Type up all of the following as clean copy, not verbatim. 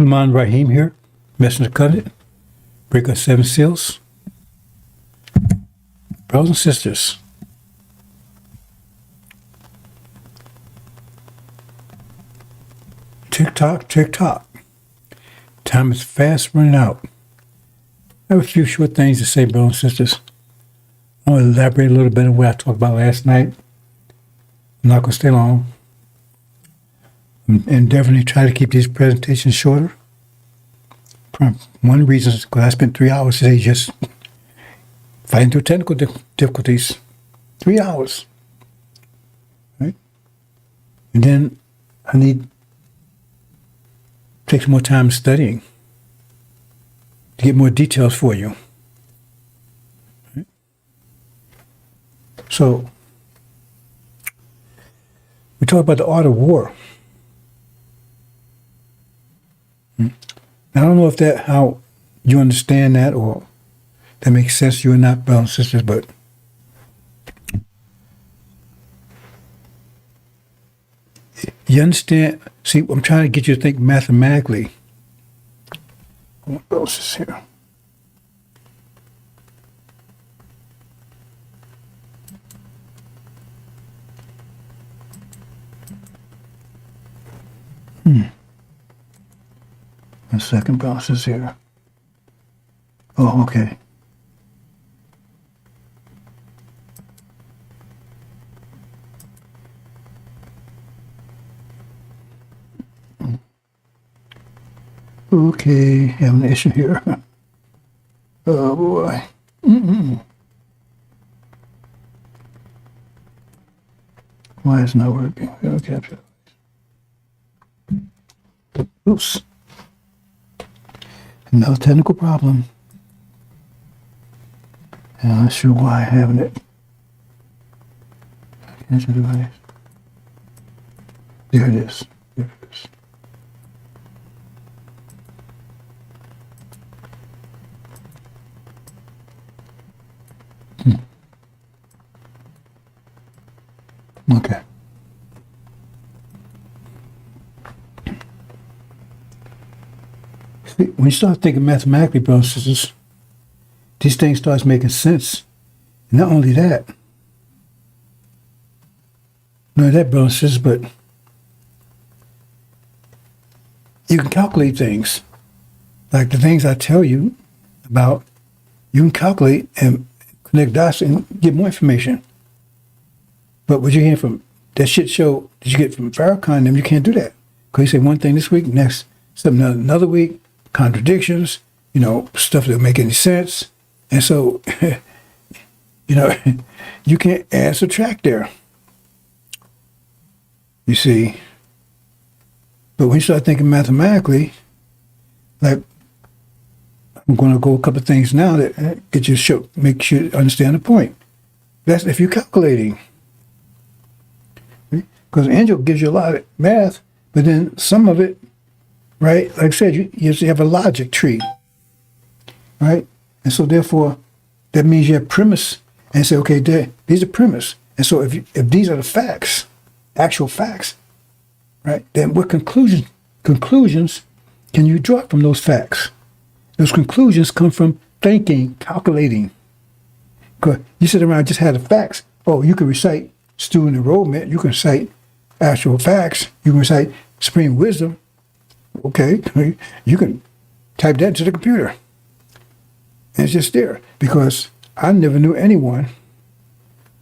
Rahman Rahim here, Messenger Covenant, Breaker 7 Seals. Brothers and sisters, tick tock, tick tock. Time is fast running out. I have a few short things to say, brothers and sisters. I want to elaborate a little bit on what I talked about last night. I'm not going to stay long. And definitely try to keep these presentations shorter. One reason is because I spent 3 hours today just fighting through technical difficulties. 3 hours. Right? And then I need to take some more time studying to get more details for you. Right? So, we talk about the art of war. I don't know if that how you understand that or that makes sense to you or not, brothers and sisters, but you understand. See, I'm trying to get you to think mathematically. What else is here? A second process here. Oh, okay. Okay, having an issue here. Oh boy. Why is it not working? Okay. Oops. Another technical problem. And I'm not sure why I'm having it. Cancel device. There it is. There it is. Okay. When you start thinking mathematically, brothers and sisters, these things start making sense. And not only that, brothers and sisters, but you can calculate things. Like the things I tell you about, you can calculate and connect dots and get more information. But what you're hearing from that shit show that you get from Farrakhan, them, you can't do that. Because you say one thing this week, next, something another week, contradictions, stuff that don't make any sense. And so, you can't add, subtract there. You see. But when you start thinking mathematically, like, I'm going to go a couple of things now that get you make you understand the point. That's if you're calculating. Because Angel gives you a lot of math, but then some of it, right? Like I said, you have a logic tree, right? And so therefore, that means you have premise and say, okay, these are premise. And so if these are the facts, actual facts, right? Then what conclusions can you draw from those facts? Those conclusions come from thinking, calculating. Because you sit around and just had the facts. Oh, you can recite student enrollment. You can cite actual facts. You can recite supreme wisdom. Okay, you can type that into the computer. And it's just there. Because I never knew anyone,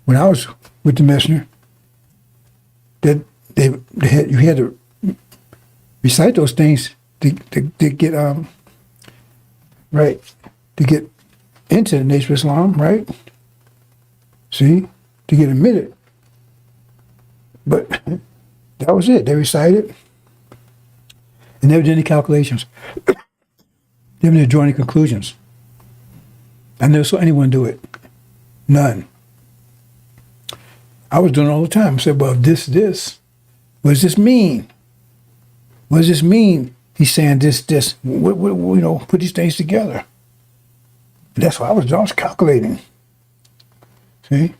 when I was with the messenger, that you had to recite those things to get right, to get into the Nation of Islam, right? See, to get admitted. But that was it. They recited. And never did any calculations. Never did draw any conclusions. I never saw anyone do it. None. I was doing it all the time. I said, well, this. What does this mean? What does this mean? He's saying this. What, put these things together. And that's what I was doing. I was calculating. See?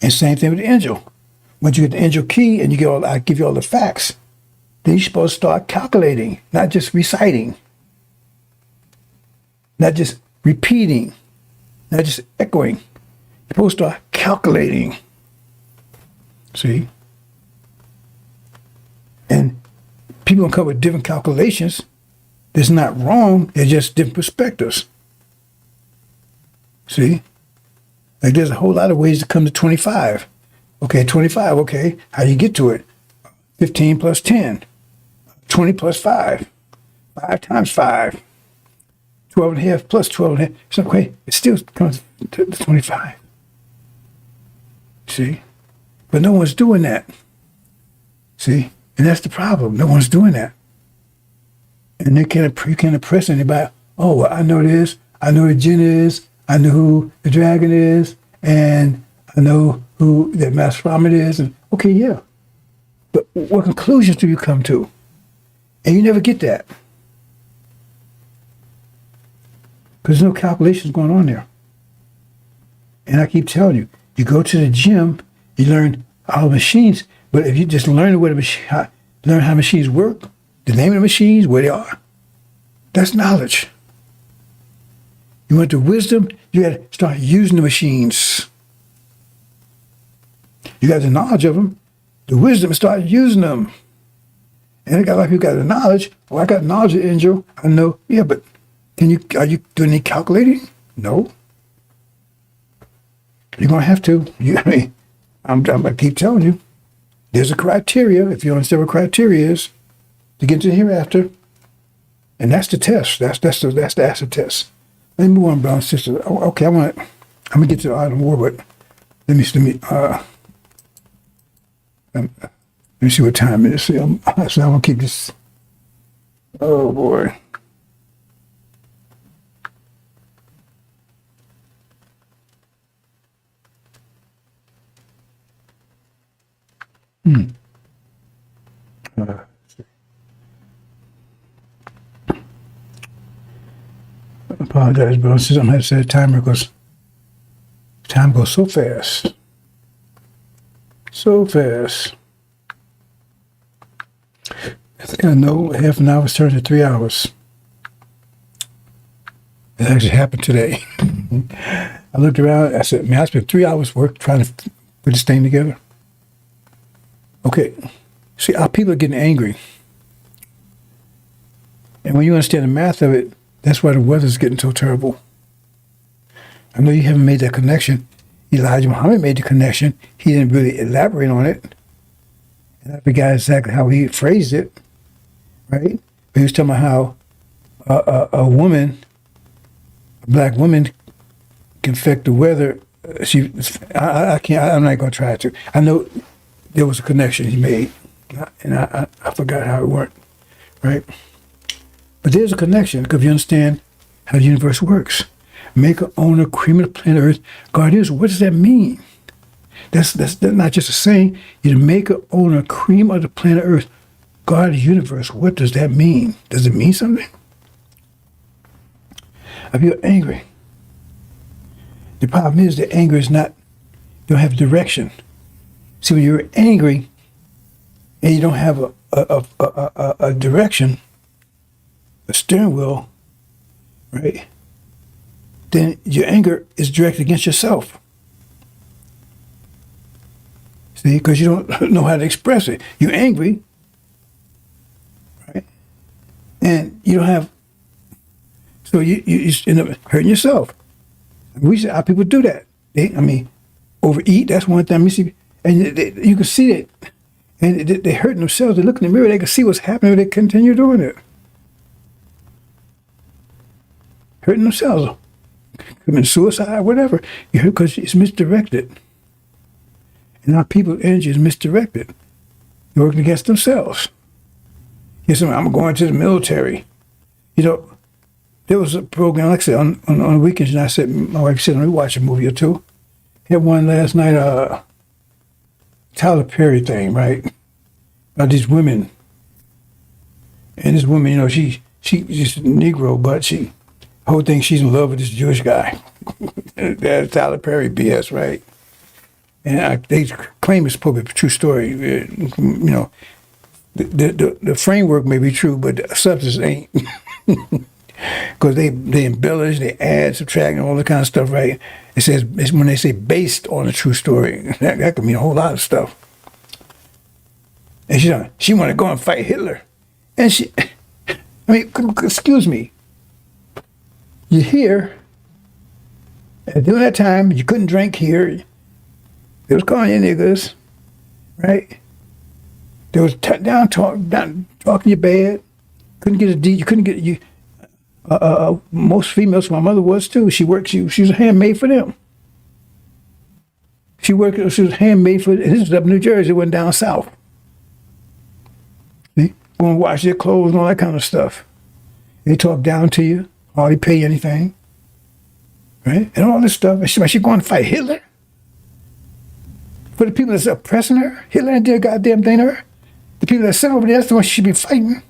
And same thing with the angel. Once you get the angel key and I give you all the facts, then you're supposed to start calculating, not just reciting, not just repeating, not just echoing. You're supposed to start calculating. See? And people come with different calculations. It's not wrong. They're just different perspectives. See? Like there's a whole lot of ways to come to 25. Okay, 25. Okay, how do you get to it? 15 plus 10. 20 plus 5. 5 times 5. 12 and a half plus 12 and a half. So, okay, it still comes to 25. See? But no one's doing that. See? And that's the problem. No one's doing that. And you can't impress anybody. Oh, well, I know this. I know who Jen is. I know who the dragon is. And I know who that Master Ramen is. And okay, yeah. But what conclusions do you come to? And you never get that. Because there's no calculations going on there. And I keep telling you, you go to the gym, you learn all the machines, but if you just learn learn how machines work, the name of the machines, where they are, that's knowledge. You want the wisdom, you got to start using the machines. You got the knowledge of them, the wisdom, start using them. And I got a lot of people got the knowledge. Oh, I got knowledge of Angel. I know. Yeah, but are you doing any calculating? No. You're gonna have to. I'm gonna keep telling you. There's a criteria, if you understand what criteria is, to get to the hereafter. And that's the test. That's the acid test. Let me move on, brothers and sisters. Okay, I'm gonna get to the art of war, but let me see what time it is. See, I'm gonna keep this. Oh boy. I apologize, bro. Since I'm going to set a timer because time goes so fast. So fast. I think I know half an hour turned to 3 hours. It actually happened today. I looked around. I said, man, I spent 3 hours work trying to put this thing together. Okay. See, our people are getting angry. And when you understand the math of it, that's why the weather's getting so terrible. I know you haven't made that connection. Elijah Muhammad made the connection. He didn't really elaborate on it. And I forgot exactly how he phrased it, right? But he was talking about how a black woman can affect the weather. I can't. I'm not going to try to. I know there was a connection he made, and I forgot how it worked, right? But there's a connection because you understand how the universe works. Maker, owner, creator of the planet Earth, God is. What does that mean? That's not just a saying. You're the maker, owner, cream of the planet Earth, God of the universe. What does that mean? Does it mean something? I feel angry. The problem is that anger is not, you don't have direction. See, when you're angry and you don't have a direction, a steering wheel, right? Then your anger is directed against yourself. See, because you don't know how to express it. You're angry, right? And you don't have, so you just end up hurting yourself. We see how people do that. Overeat, that's one thing. You see, and you can see it. And they're hurting themselves. They look in the mirror, they can see what's happening, they continue doing it. Hurting themselves, committing suicide, whatever. You hurt because it's misdirected. And our people's energy is misdirected. They're working against themselves. Yes, I'm going to the military. You know, there was a program, like I said, on the weekends, and I said, my wife said, let me watch a movie or two. Had one last night, Tyler Perry thing, right? About these women. And this woman, you know, she's just a Negro, but whole thing, she's in love with this Jewish guy. That's Tyler Perry BS, right? And they claim it's probably a true story. You know, the framework may be true, but the substance ain't. Because they embellish, they add, subtract, and all that kind of stuff, right? It says it's when they say based on a true story, that could mean a whole lot of stuff. And she want to go and fight Hitler, and excuse me, you're here. And during that time, you couldn't drink here. They was calling you niggas, right? There was down talking you bad. Couldn't get a D. You couldn't get you. Most females, my mother was too. She worked. She was a handmaid for them. She was a handmaid for. This was up in New Jersey. It went down south. See, go and wash their clothes and all that kind of stuff. They talk down to you. Hardly pay you anything, right? And all this stuff. And she going to fight Hitler for the people that's oppressing her. Hitler ain't did a goddamn thing to her. The people that sent over there, that's the one she should be fighting.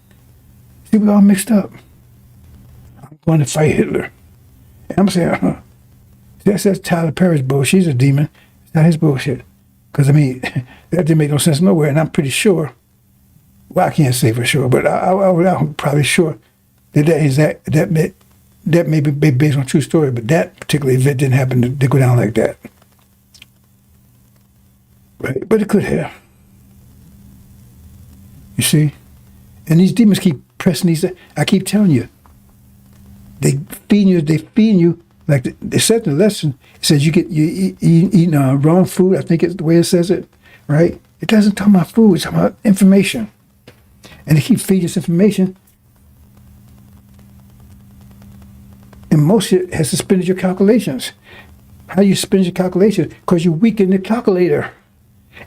See, we all mixed up. I'm going to fight Hitler. And I'm saying, that's Tyler Perry's bullshit. She's a demon. It's not his bullshit. Because, I mean, that didn't make no sense nowhere. And I'm pretty sure, well, I can't say for sure, but I'm probably sure that may be based on a true story, but that particular event didn't happen to go down like that. Right? But it could have. You see? And these demons keep pressing these. I keep telling you, they feed you like they said in the lesson. It says you eating wrong food. I think it's the way it says it, right? It doesn't talk about food. It's talking about information, and they keep feeding us information. And most of it has suspended your calculations. How do you suspend your calculations? Because you weaken the calculator.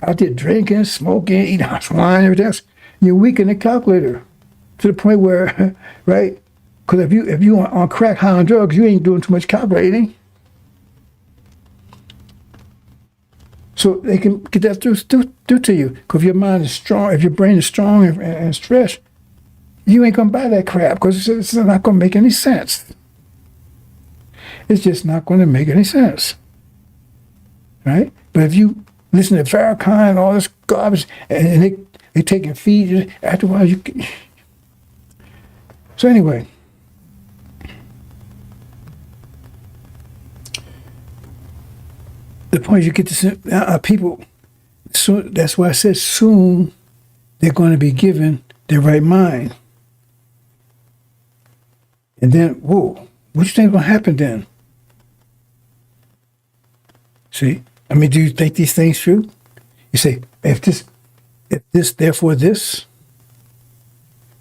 Out there drinking, smoking, eating wine, everything else. You weaken the calculator to the point where, right? Because if you on crack, high on drugs, you ain't doing too much calculating. So they can get that through to you. Because if your mind is strong, if your brain is strong and stressed, you ain't gonna buy that crap because it's not gonna make any sense. It's just not going to make any sense, right? But if you listen to Farrakhan and all this garbage, and they take and feed you, after a while you can. So anyway, the point is you get to people, so that's why I said soon they're going to be given their right mind. And then, whoa, what do you think is going to happen then? See? I mean, do you think these things true? You say, if this, therefore this,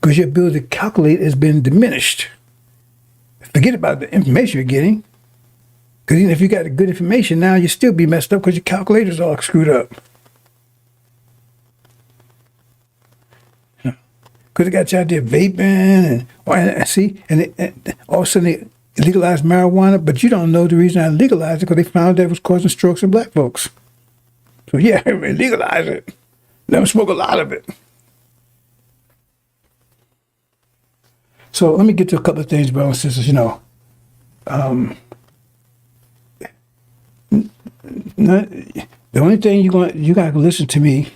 because your ability to calculate has been diminished. Forget about the information you're getting. Because even if you got the good information, now you still be messed up because your calculator's all screwed up. Because they got you out there vaping and see, and all of a sudden they legalized marijuana, but you don't know the reason I legalized it because they found that it was causing strokes in black folks. So yeah, legalize it. Let them smoke a lot of it. So let me get to a couple of things, brothers and sisters. The only thing you got to listen to me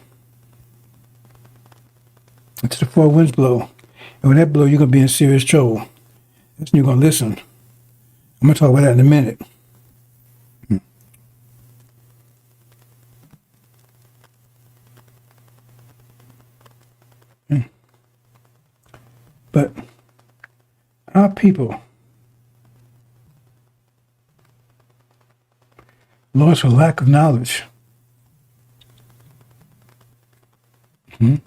until the four winds blow. And when that blow, you're going to be in serious trouble. That's when you're going to listen. I'm going to talk about that in a minute. But our people lost for lack of knowledge. They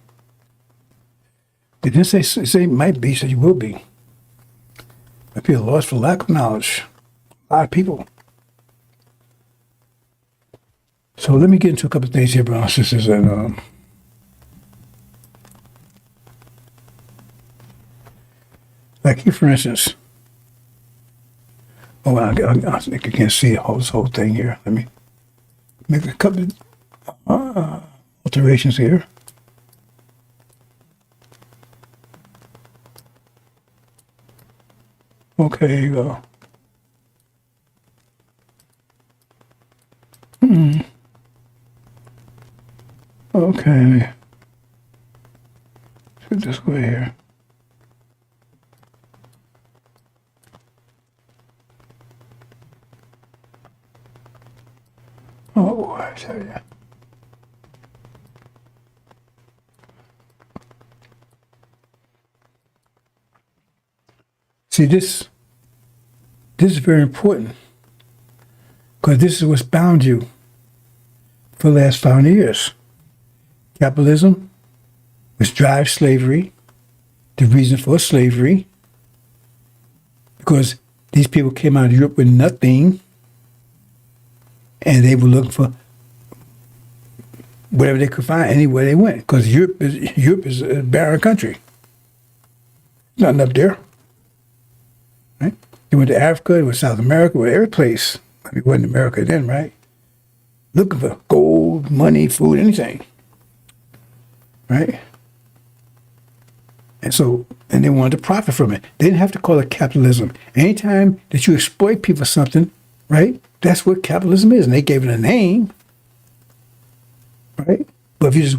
didn't say might be, said you will be. But people lost for lack of knowledge. A lot of people. So let me get into a couple of things here, brothers and sisters. And like here, for instance. Oh, I think I can't see this whole thing here. Let me make a couple of alterations here. Okay, here you go. Okay. Let's go here. Oh, boy, I tell you. See, this is very important because this is what's bound you for the last 500 years. Capitalism, which drives slavery, the reason for slavery, because these people came out of Europe with nothing, and they were looking for whatever they could find anywhere they went, because Europe is a barren country. Nothing up there. Right? They went to Africa, they went to South America, went every place. I mean, it wasn't America then, right? Looking for gold, money, food, anything. Right? And they wanted to profit from it. They didn't have to call it capitalism. Anytime that you exploit people for something, right? That's what capitalism is. And they gave it a name, right? But if you just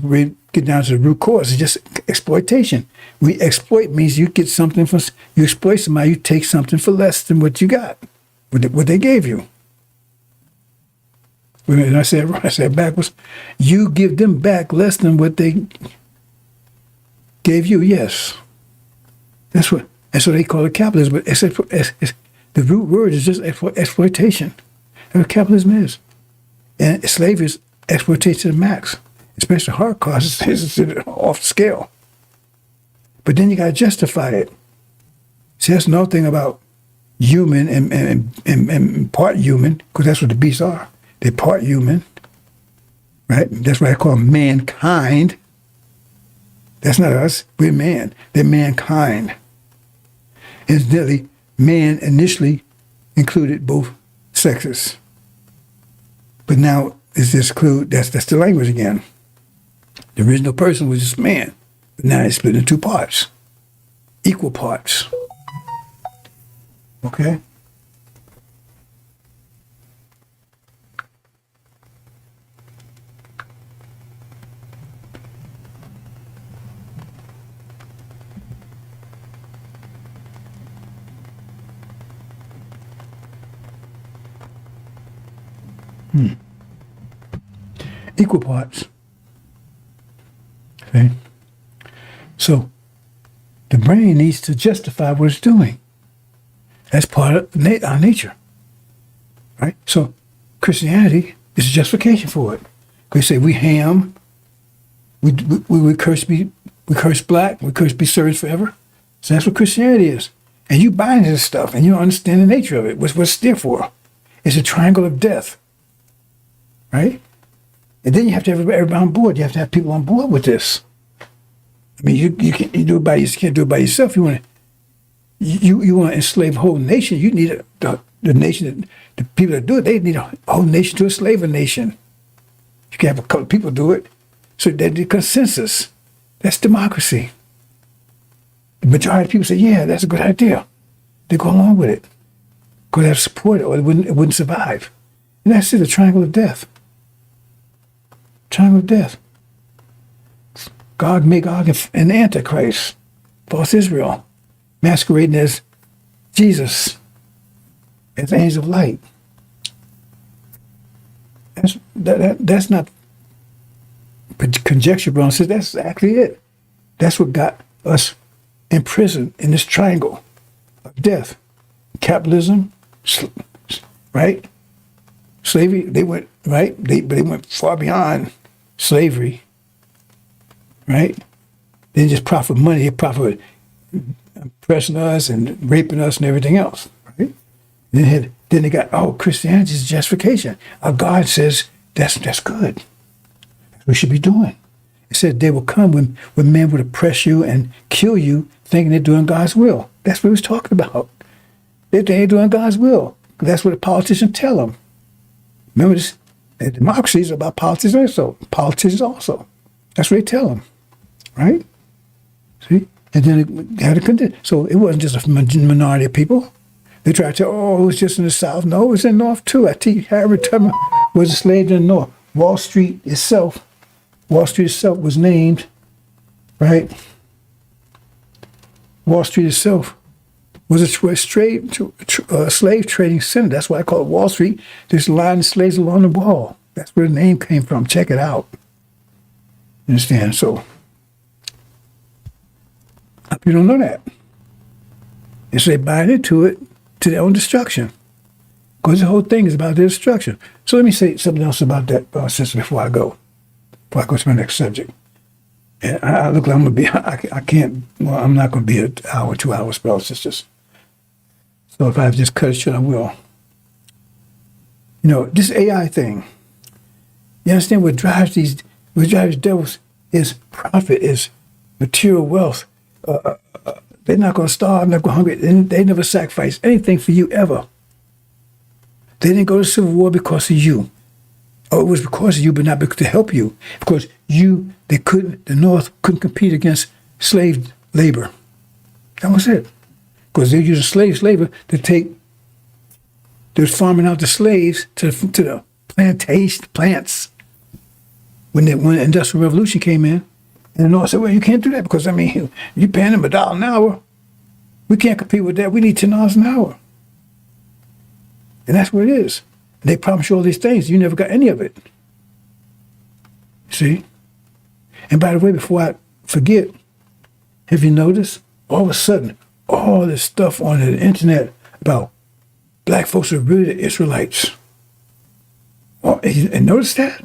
get down to the root cause, it's just exploitation. We exploit means you get something for, you exploit somebody, you take something for less than what you got, what they gave you. And I said backwards. You give them back less than what they gave you. Yes, that's what they call it capitalism. But the root word is just exploitation. That's what capitalism is, and slavery is exploitation to the max, especially hard costs. It's off the scale. But then you got to justify it. See, that's another thing about human and part human, because that's what the beasts are. They're part human, right? That's why I call them mankind. That's not us. We're man. They're mankind. Incidentally, man initially included both sexes. But now it's just include, that's the language again. The original person was just man. But now it's split into two parts. Equal parts. Okay? Equal parts. Okay? So the brain needs to justify what it's doing. That's part of our nature. Right? So Christianity is a justification for it. They say we ham, we curse black, we curse be servants forever. So that's what Christianity is. And you buy into this stuff and you don't understand the nature of it. What's it's there for? It's a triangle of death. Right? And then you have to have everybody on board. You have to have people on board with this. I mean, you can't do it you can't do it by yourself. You want to enslave a whole nation. You need the nation, the people that do it. They need a whole nation to enslave a nation. You can have a couple of people do it. So that the consensus. That's democracy. The majority of people say, "Yeah, that's a good idea." They go along with it because they have support it, or it wouldn't survive. And that's it. The triangle of death. Triangle of death. Gog, Magog, and the Antichrist, false Israel, masquerading as Jesus, as angels of light. That's not conjecture, bro. That's actually it. That's what got us imprisoned in this triangle of death. Capitalism, right? Slavery, they went, right? But they went far beyond slavery, right? They didn't just profit money, they profit oppressing us and raping us and everything else, right? Then they got, Christianity is justification. Our God says that's good. That's what we should be doing. It said they will come when men would oppress you and kill you, thinking they're doing God's will. That's what he was talking about. They think they're doing God's will. That's what the politicians tell them. Remember this? Democracy is about politics also. Politicians also. That's what they tell them, right? See? And then they had to condemn. So it wasn't just a minority of people. They tried to tell, it was just in the South. No, it was in the North too. Harriet Tubman was a slave in the North. Wall Street itself was named, right? Wall Street itself was a slave trading center. That's why I call it Wall Street. There's a line of slaves along the wall. That's where the name came from. Check it out. You understand? So, you don't know that. And so they buy into it to their own destruction. Because the whole thing is about their destruction. So let me say something else about that, sister, before I go to my next subject. And I look like I'm going to be, I can't, well, I'm not going to be an hour, 2 hours, brothers and sisters. So if I have to just cut it short, I will. You know, this AI thing, you understand what drives these devils is profit, is material wealth. They're not going to starve, not going to hungry. They never sacrifice anything for you ever. They didn't go to civil war because of you. Oh, it was because of you, but not because to help you. Because the North couldn't compete against slave labor. That was it. Because they used slave labor to they was farming out the slaves to the plants. When the Industrial Revolution came in, and the North said, well, you can't do that because, I mean, you're paying them $1 an hour. We can't compete with that. We need $10 an hour. And that's what it is. And they promise you all these things. You never got any of it. See? And by the way, before I forget, have you noticed? All of a sudden, all this stuff on the internet about black folks are really the Israelites. Oh, and notice that?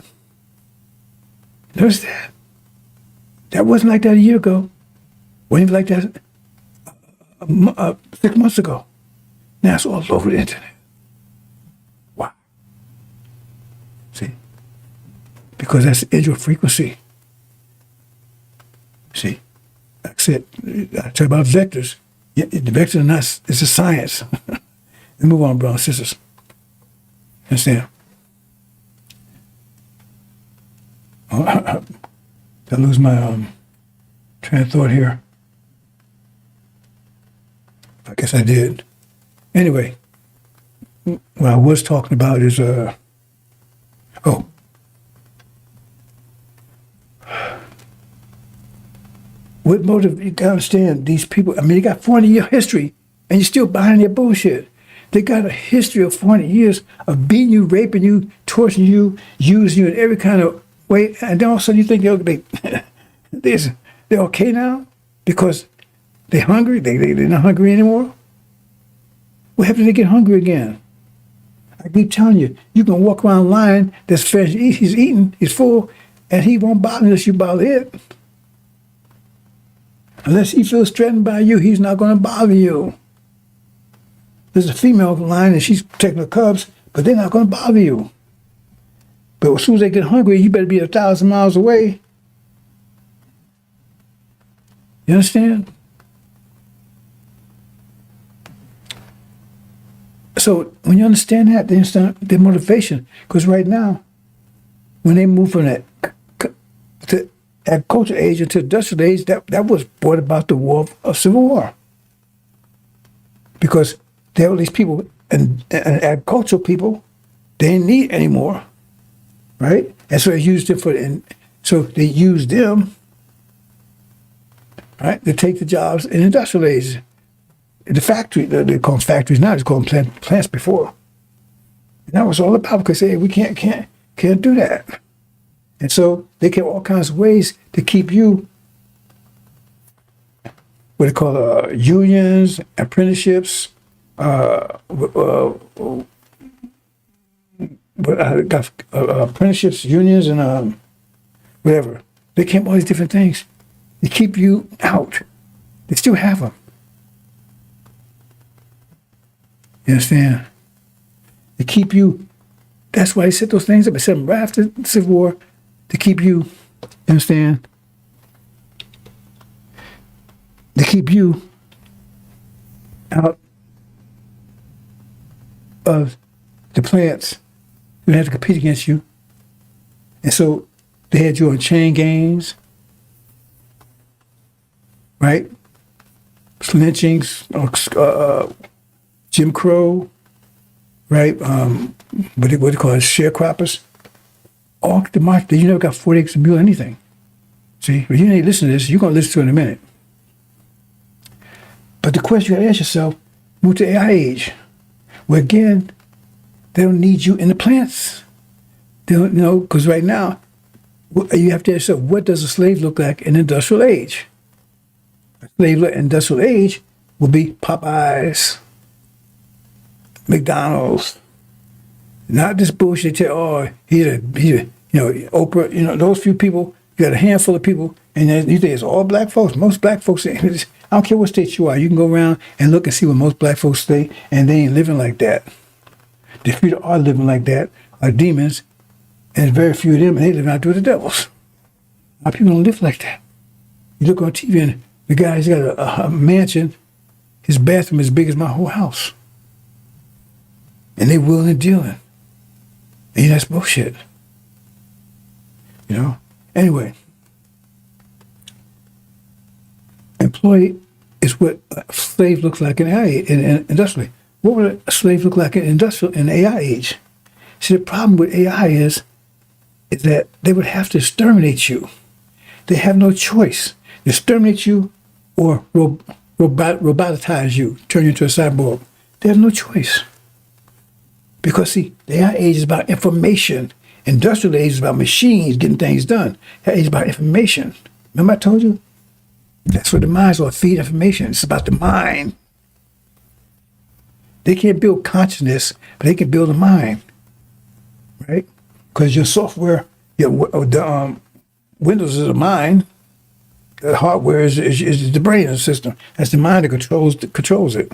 Notice that? That wasn't like that a year ago. Wasn't even like that 6 months ago. Now it's all over the internet. Wow. See? Because that's the angel frequency. See? Like I said, I talk about vectors. Yeah, the vectors are not, it's a science. Let's move on, brothers and sisters. Understand? Did I lose my train of thought here? I guess I did. Anyway, what I was talking about is, what motive, you gotta understand, these people, I mean, they got 40-year history, and you're still buying their bullshit. They got a history of 40 years of beating you, raping you, torturing you, using you in every kind of way, and then all of a sudden you think they're okay now because they're hungry? They're not hungry anymore? What happened to they get hungry again? I keep telling you, you can walk around lying, that's finished, he's eating, he's full, and he won't bother unless you bother it. Unless he feels threatened by you, he's not going to bother you. There's a female lying and she's protecting her cubs, but they're not going to bother you. But as soon as they get hungry, you better be 1,000 miles away. You understand? So when you understand that, they understand their motivation. Because right now, when they move from that to agricultural age into industrial age, that was brought about the war of civil war. Because there were these people, and agricultural people, they didn't need anymore, right? And so they used it so they used them, right, to take the jobs in industrial age. The factory, they call them factories now, they call them plants before. And that was all about, because hey, we can't do that. And so they came all kinds of ways to keep you, what they call unions, apprenticeships, apprenticeships, unions, and whatever. They came all these different things to keep you out. They still have them. You understand? To keep you, that's why they set those things up. They set them right after the Civil War to keep you, understand? To keep you out of the plants who have to compete against you. And so they had you on chain gangs, right? Lynchings, Jim Crow, right? What do you call it? Sharecroppers. All the march. You never got 40 acres of mule anything. See, if you ain't listen to this, you're gonna listen to it in a minute. But the question you got to ask yourself, move to AI age, where again, they don't need you in the plants. They don't, because right now, you have to ask yourself, what does a slave look like in industrial age? A slave in industrial age will be Popeyes, McDonald's, not this bullshit. They tell, oh, he's a, Oprah. Those few people. You got a handful of people, and you think it's all black folks. Most black folks, I don't care what state you are. You can go around and look and see where most black folks stay, and they ain't living like that. The few that are living like that are demons, and very few of them, and they live out with the devils. Our people don't live like that. You look on TV, and the guy's got a mansion. His bathroom is as big as my whole house. And they willing and dealing. And that's bullshit. Anyway, employee is what a slave looks like in industrially. What would a slave look like in the AI age? See, the problem with AI is that they would have to exterminate you. They have no choice. Exterminate you or robotize you, turn you into a cyborg. They have no choice. Because, see, the AI age is about information. Industrial age is about machines getting things done. That age is about information. Remember I told you? That's what the mind's all feed information. It's about the mind. They can't build consciousness, but they can build a mind. Right? Because your software, the Windows is a mind. The hardware is the brain of the system. That's the mind that controls it.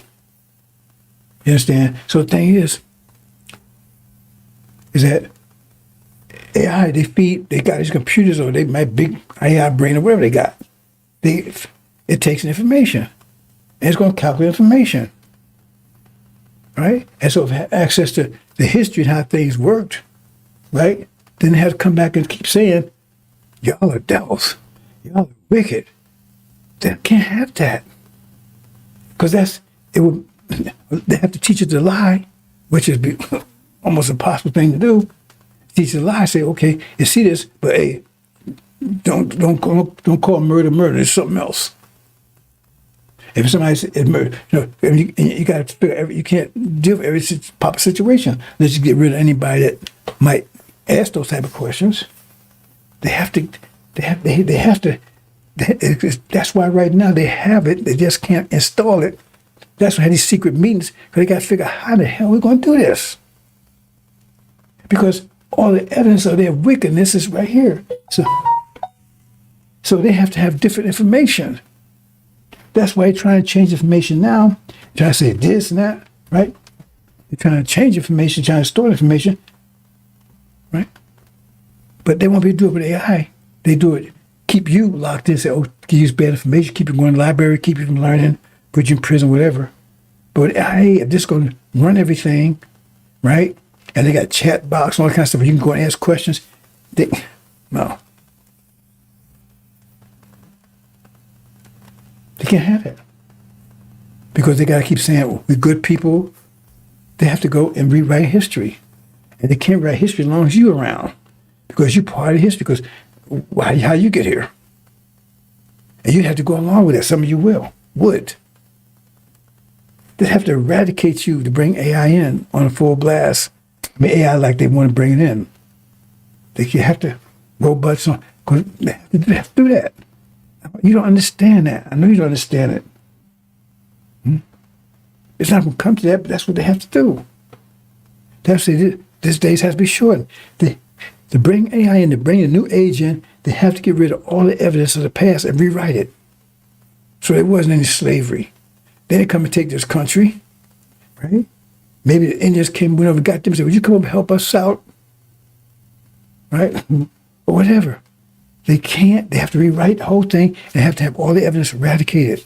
You understand? So the thing is that AI, they got these computers or they might big AI brain or whatever they got. It takes information. And it's going to calculate information. Right? And so if it had access to the history and how things worked, right? Then they have to come back and keep saying, y'all are devils. Y'all are wicked. They can't have that. Because they have to teach you to lie, which is almost an impossible thing to do. Teach you to lie, say, okay, you see this, but hey, don't call murder. It's something else. If somebody says murder, you got to figure you can't deal with every proper situation. Let's just get rid of anybody that might ask those type of questions. They have to. That's why right now they have it. They just can't install it. That's why they have these secret meetings, because they got to figure out how the hell we're going to do this. Because all the evidence of their wickedness is right here. So they have to have different information. That's why they're trying to change information now. They're trying to say this and that, right? They're trying to change information, trying to store information, right? But they won't be able to do it with AI. They do it, keep you locked in, say, oh, use bad information, keep you going to the library, keep you from learning, put you in prison, whatever. But with AI, if this is going to run everything, right? And they got chat box and all that kind of stuff where you can go and ask questions. No. They can't have it. Because they got to keep saying, well, we're good people. They have to go and rewrite history. And they can't write history as long as you're around. Because you're part of history. Because how you get here? And you have to go along with that. Some of you would. They have to eradicate you to bring AI in on a full blast. AI like they want to bring it in. They have to roll butts on. Because they have to do that. You don't understand that. I know you don't understand it. It's not going to come to that, but that's what they have to do. They have to say, this days has to be shortened. To bring AI in, to bring a new age in, they have to get rid of all the evidence of the past and rewrite it. So there wasn't any slavery. They didn't come and take this country, right? Maybe the Indians went over, got them and said, would you come up and help us out? Right? Or whatever. They can't. They have to rewrite the whole thing and have to have all the evidence eradicated.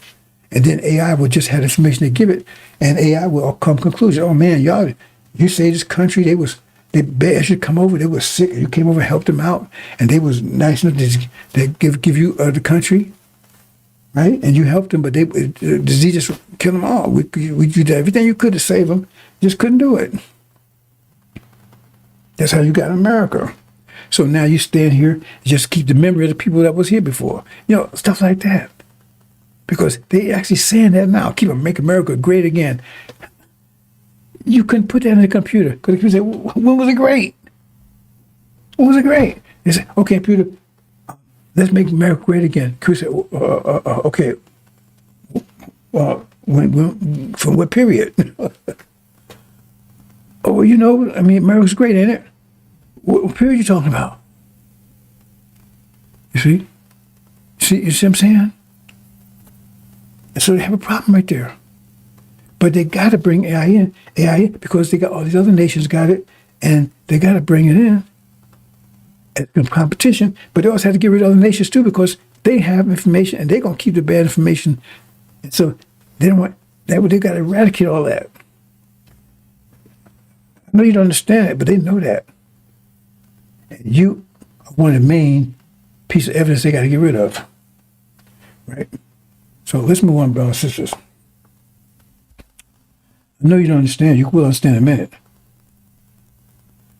And then AI will just have information to give it, and AI will come to conclusion. Oh man, y'all, you say this country, they begged you to come over, they were sick, you came over and helped them out, and they was nice enough to give you the country, right? And you helped them, but the disease just killed them all. We did everything you could to save them, just couldn't do it. That's how you got America. So now you stand here and just keep the memory of the people that was here before. Stuff like that. because they actually saying that now. Make America great again. You couldn't put that in the computer. Because the computer said, when was it great? When was it great? They said, okay, computer, let's make America great again. Computer said, okay. When, from what period? Oh, America's great, ain't it? What period are you talking about? You see? You see what I'm saying? And so they have a problem right there. But they got to bring AI in because they got all these other nations got it, and they got to bring it in as competition. But they also have to get rid of other nations too because they have information and they're gonna keep the bad information. And so they don't want that. They got to eradicate all that. I know you don't understand it, but they know that. And you are one of the main pieces of evidence they got to get rid of. Right? So let's move on, brothers and sisters. I know you don't understand. You will understand in a minute.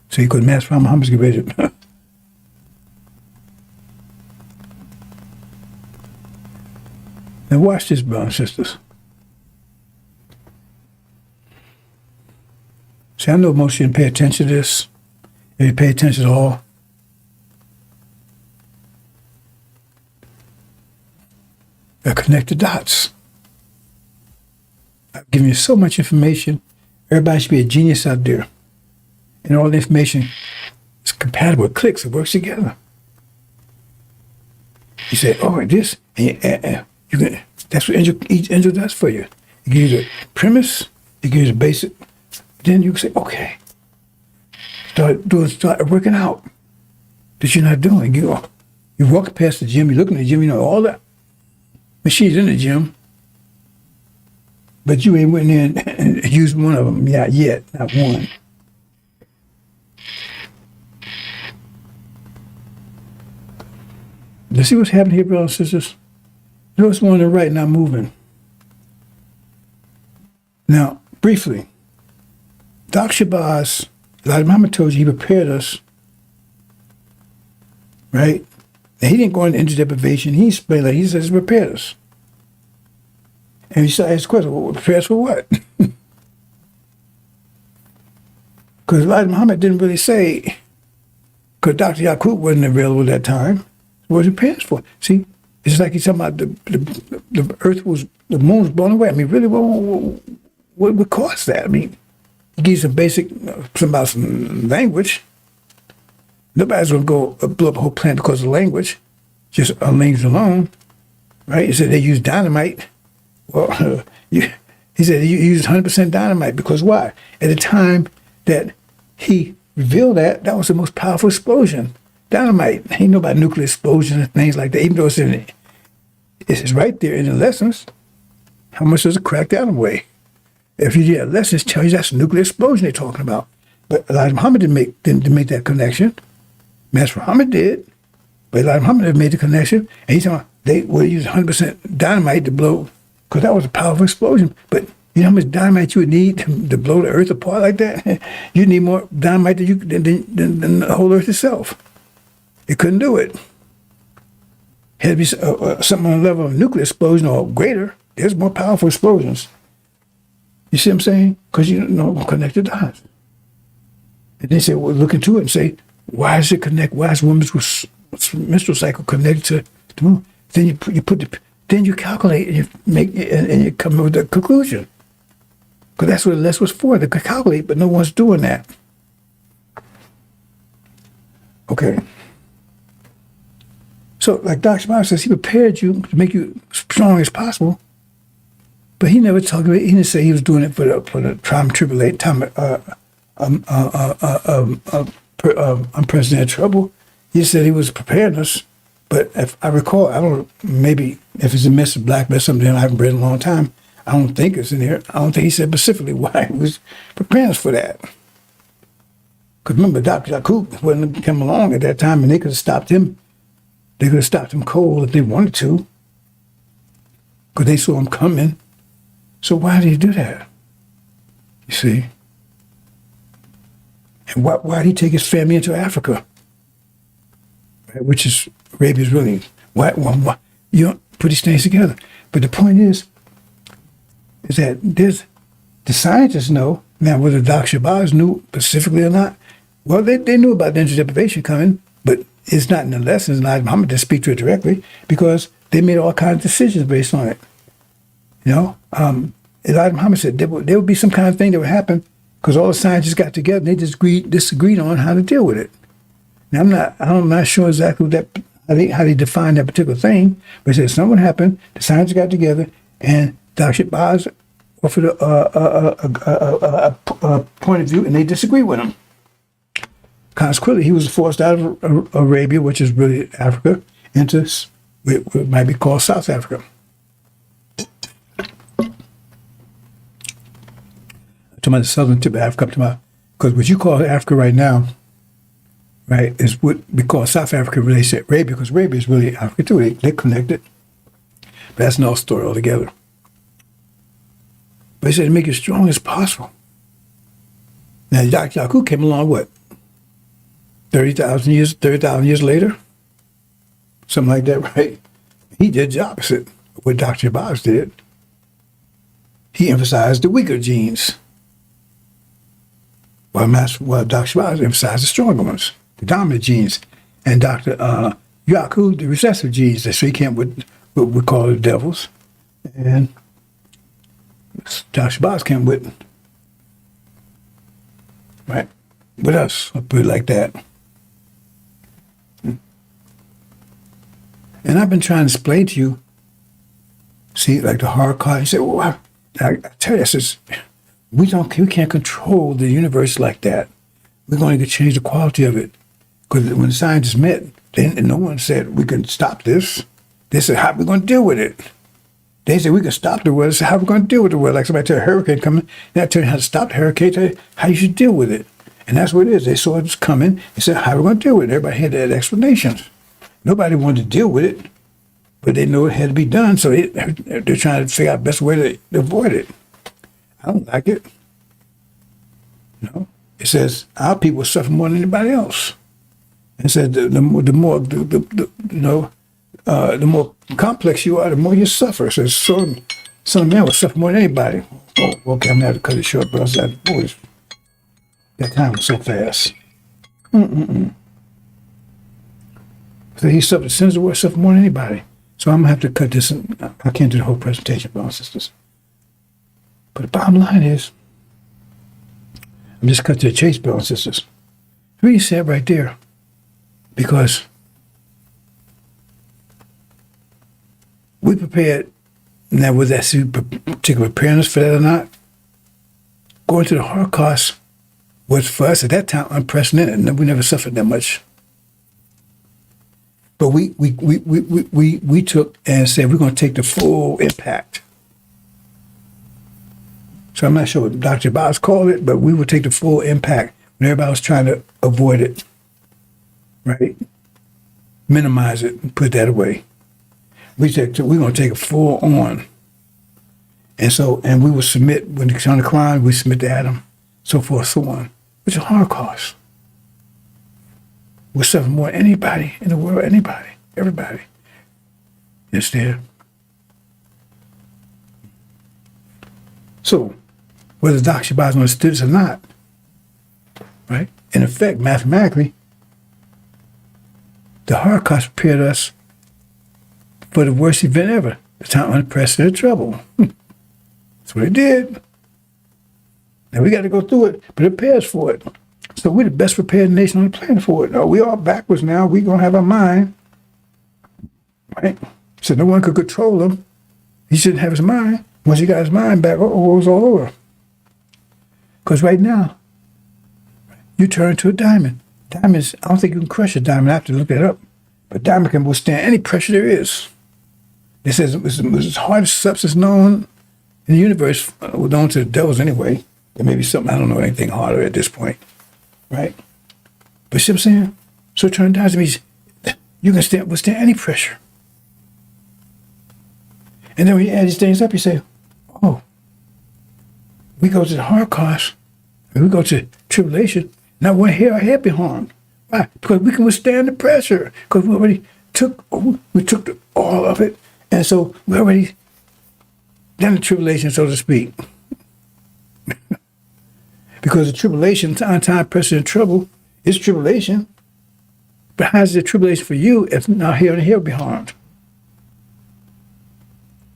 So you could mass from Muhammad's get ready to. Now watch this, brothers and sisters. See, I know most of you didn't pay attention to this. If you pay attention at all, connect the dots. I've given you so much information. Everybody should be a genius out there. And all the information is compatible. It clicks. It works together. You say, oh, this, and you can, that's what each angel does for you. It gives you the premise. It gives you the basic. Then you can say, okay, start working out that you're not doing. You're walking past the gym. You're looking at the gym. You know all the machines in the gym. But you ain't went in and used one of them yet, not one. Let's see what's happening here, brothers and sisters. Notice one on the right not moving. Now, briefly, Dr. Shabazz, like Mama told you, he prepared us, right? And he didn't go into energy deprivation. He explained that he says he prepared us. And he started asking the question, well, prepare us for what? Because Elijah Muhammad didn't really say, because Dr. Yaqub wasn't available at that time, what was he preparing us for? See, it's like he's talking about the earth was, the moon was blown away. I mean, really, what caused that? I mean, he gives some basic, about some language. Nobody's going to go blow up a whole planet because of language, just on language alone, right? He said they use dynamite. Well, he said he used 100% dynamite because why? At the time that he revealed that was the most powerful explosion. Dynamite. Ain't no about nuclear explosion and things like that, even though it's right there in the lessons. How much does it crack the atom weigh? If you get lessons, tell you that's a nuclear explosion they're talking about. But Elijah Muhammad didn't make that connection. Master Muhammad did, but Elijah Muhammad never made the connection. And he's talking about they would use 100% dynamite to blow, because that was a powerful explosion. But you know how much dynamite you would need to blow the earth apart like that? You need more dynamite than the whole earth itself. It couldn't do it. It had to be something on the level of a nuclear explosion or greater. There's more powerful explosions. You see what I'm saying? Because you don't know connect the dots. And they say, well, look into it and say, why does it connect? Why is women's menstrual cycle connected to the moon? Then then you calculate and you make and you come up with a conclusion. Because that's what the lesson was for, to calculate, but no one's doing that. Okay. So, like Dr. Shabazz says, he prepared you to make you strong as possible, but he never talked about it. He didn't say he was doing it for the unprecedented trouble. He said he was preparing us. But if I recall, maybe if it's a Mr. Black or something I haven't read in a long time, I don't think it's in here. I don't think he said specifically why he was preparing us for that. Because remember, Dr. Yaqub wouldn't come along at that time, and they could have stopped him. They could have stopped him cold if they wanted to, because they saw him coming. So why did he do that? You see? And why did he take his family into Africa? Right? Which is Arabia's really why you know, put these things together. But the point is that the scientists know, now whether Dr. Shabazz knew specifically or not, well, they knew about the energy deprivation coming, but it's not in the lessons, and Muhammad didn't speak to it directly because they made all kinds of decisions based on it. Elijah Muhammad said there would be some kind of thing that would happen because all the scientists got together and they disagreed on how to deal with it. Now, I'm not sure exactly how they define that particular thing, but he said something would happen, the scientists got together, and Dr. Shabazz offered a point of view, and they disagreed with him. Consequently, he was forced out of Arabia, which is really Africa, into what might be called South Africa. To my southern tip of Africa, because what you call Africa right now, right, is what we call South Africa relates to Arabia, because Arabia is really Africa too. They're connected. But that's another story altogether. But he said to make it as strong as possible. Now, Dr. Yakub came along, what, 30,000 years later? Something like that, right? He did the opposite of what Dr. Shabazz did. He emphasized the weaker genes. Well, Dr. Shabazz emphasized the stronger ones, the dominant genes. And Dr. Yakub, the recessive genes, so he came with what we call the devils. And Dr. Shabazz came with, right, with us, I'll put it like that. And I've been trying to explain to you, see, like the hard card, you say, well, I tell you, I says, we can't control the universe like that. We're going to change the quality of it. Because when the scientists met, no one said we can stop this. They said, how are we going to deal with it? They said we can stop the world. They said, how are we going to deal with the world? Like somebody tell a hurricane coming, they tell you how to stop the hurricane, tell you how you should deal with it. And that's what it is. They saw it was coming. They said, how are we going to deal with it? Everybody had their explanations. Nobody wanted to deal with it, but they knew it had to be done, so they're trying to figure out the best way to avoid it. I don't like it. It says our people suffer more than anybody else. It says the more complex you are, the more you suffer. It says some men will suffer more than anybody. Oh, okay, I'm gonna have to cut it short, but I said, boys, that time was so fast. So he suffered the sins of the world, suffered more than anybody. So I'm gonna have to cut this. I can't do the whole presentation, brothers and sisters. But the bottom line is, I'm just cut to the chase, brothers and sisters. Really sad right there, because we prepared. Now, whether that's particular preparing us for that or not, going to the Holocaust was for us at that time unprecedented, and we never suffered that much. But we took and said we're going to take the full impact. So I'm not sure what Dr. Shabazz called it, but we would take the full impact when everybody was trying to avoid it, right? Minimize it and put that away. We're going to take it full on. And we will submit, when it's on the Quran, we submit to Adam, so forth, so on. Which is a Holocaust. We're suffering more than anybody in the world, everybody. It's there. So, whether Dr. Shabazz understood this or not, right? In effect, mathematically, the Holocaust prepared us for the worst event ever, the time of unprecedented trouble. That's what it did. Now we got to go through it, but it prepares for it. So we're the best prepared nation on the planet for it. No, we all backwards now. We're going to have our mind, right? So no one could control him. He shouldn't have his mind. Once he got his mind back, it was all over. Because right now, you turn to a diamond. Diamonds, I don't think you can crush a diamond. I have to look that up. But diamond can withstand any pressure there is. It says it was the hardest substance known in the universe, known to the devils anyway. There may be something, I don't know anything harder at this point, right? But see what I'm saying? So turn diamonds means you can withstand any pressure. And then when you add these things up, you say, oh, we go to the Holocaust, and we go to tribulation, not one hair or head be harmed. Why? Because we can withstand the pressure. Because we already took all of it, And so we're already done the tribulation, so to speak. Because the tribulation, time, pressure, and trouble is tribulation. But how's the tribulation for you if not here and here be harmed?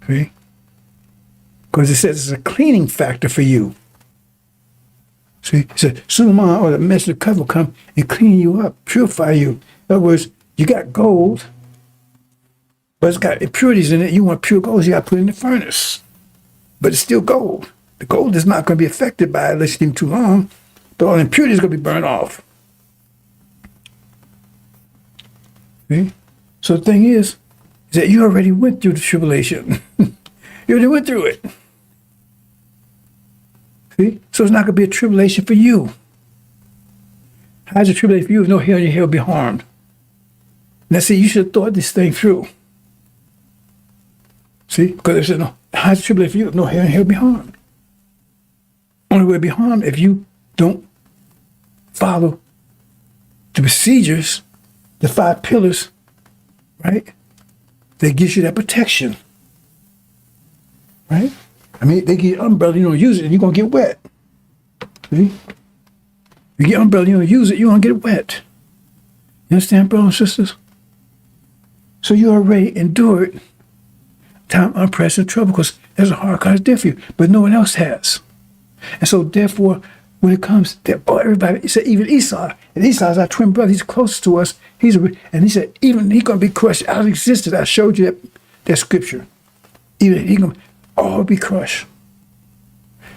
See? Because it says it's a cleaning factor for you. See, it says, Suleiman or the message of covenant will come and clean you up, purify you. In other words, you got gold, but it's got impurities in it. You want pure gold, you got to put it in the furnace. But it's still gold. The gold is not going to be affected by it unless you leave it too long. But all the impurities are going to be burned off. See? So the thing is that you already went through the tribulation. You already went through it. See? So it's not going to be a tribulation for you. How's a tribulation for you if no hair on your head will be harmed? Now see, you should have thought this thing through. See? Because it said, no, how's a tribulation for you if no hair on your head will be harmed? Only way to be harmed if you don't follow the procedures, the 5 pillars, right? That gives you that protection, right? I mean, they give you an umbrella, you don't use it, and you're going to get wet. See? You get an umbrella, you don't use it, you're going to get wet. You understand, brothers and sisters? So you already endured time, unprecedented trouble, because there's a hard kind of death for you, but no one else has. And so, therefore, when it comes to everybody, he said, even Esau, and Esau is our twin brother, he's closest to us. And he said, even he's going to be crushed out of existence. I showed you that scripture. Even he's going to all be crushed.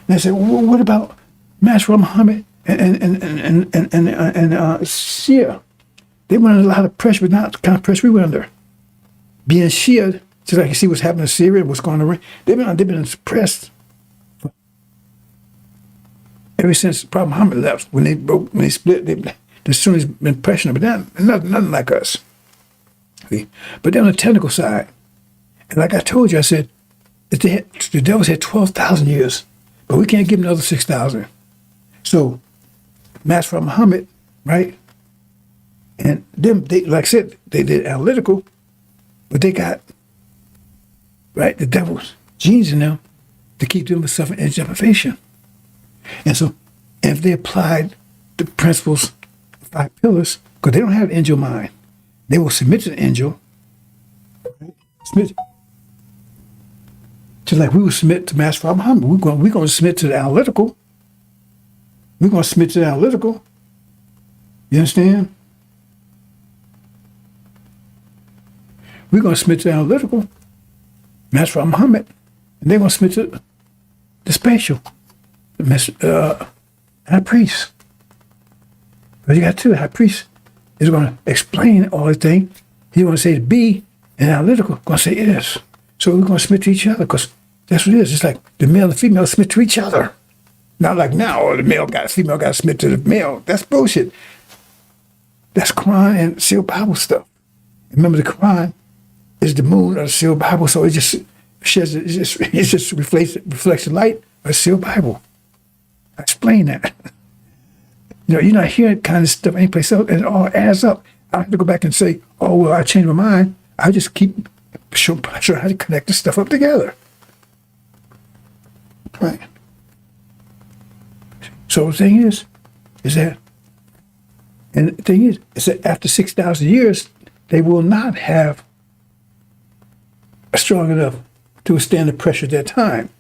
And I said, well, what about Master Muhammad and Shia? They went under a lot of pressure, but not the kind of pressure we were under. Being Shia, just like you see what's happening in Syria, what's going on, they've been suppressed ever since Prophet Muhammad left. When they split, the Sunnis been pressing them, but nothing like us. See? But then on the technical side, and like I told you, I said, the devils had 12,000 years, but we can't give them another 6,000. So, Master Muhammad, right? And them, like I said, they did analytical, but they got, right, the devil's genes in them to keep them from suffering and deprivation. And so, if they applied the principles, 5 pillars, because they don't have an angel mind, they will submit to the angel, right? Submit, just like we will submit to Master Muhammad. We're going to submit to the analytical. We're going to submit to the analytical. You understand? We're going to submit to the analytical, Master Muhammad, and they're going to submit to the spatial. High priest. But you got two. High priest is going to explain all the things. He's going to say be, and analytical going to say is. So we're going to submit to each other because that's what it is. It's like the male and the female submit to each other. Not like now, the female got to submit to the male. That's bullshit. That's Quran and sealed Bible stuff. Remember, the Quran is the moon of the sealed Bible, so it just sheds, it just reflects the light of the sealed Bible. I explain that. You're not hearing kind of stuff anyplace else, and it all adds up. I don't have to go back and say, oh, well, I changed my mind. I just keep showing how to connect this stuff up together. Right. So the thing is that, and the thing is that after 6,000 years, they will not have strong enough to withstand the pressure at that time.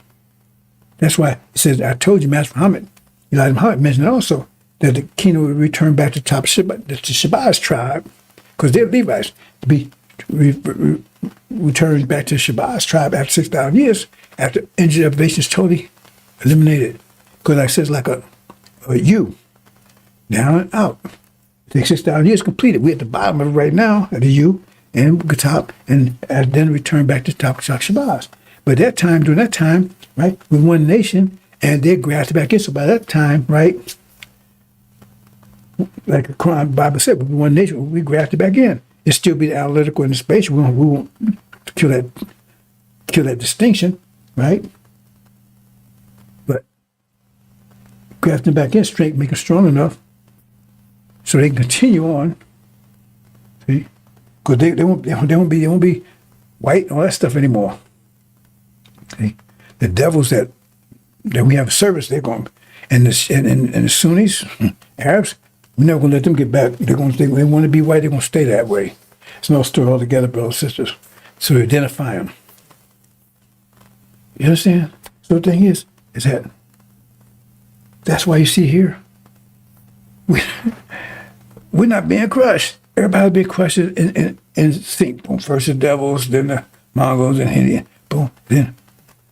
That's why it says, I told you, Master Muhammad, Elijah Muhammad mentioned also that the kingdom would return back to the top of the Shabazz tribe, because they're Levites, to be returned back to the Shabazz tribe after 6,000 years, after energy deprivation is totally eliminated. Because like I said, it's like a U, down and out. It takes 6,000 years completed. We're at the bottom of it right now, at the U, and the top, and then return back to the top of Shabazz. But during that time, right, we were one nation, and they grafted back in. So by that time, right, like the Quran Bible said, we were one nation, we grafted back in. It still be the analytical and the spatial. We won't kill that distinction, right? But grafting back in, strength, make it strong enough so they can continue on. See, because they won't be white, all that stuff anymore. See? The devils that we have service, they're going, and the Sunnis, Arabs, we're never going to let them get back. They want to be white, they're going to stay that way. It's no story altogether, brothers and sisters. So identify them. You understand? So the thing is that that's why you see here, we're not being crushed. Everybody's being crushed in sync. Boom, first the devils, then the Mongols and Indian. Boom, then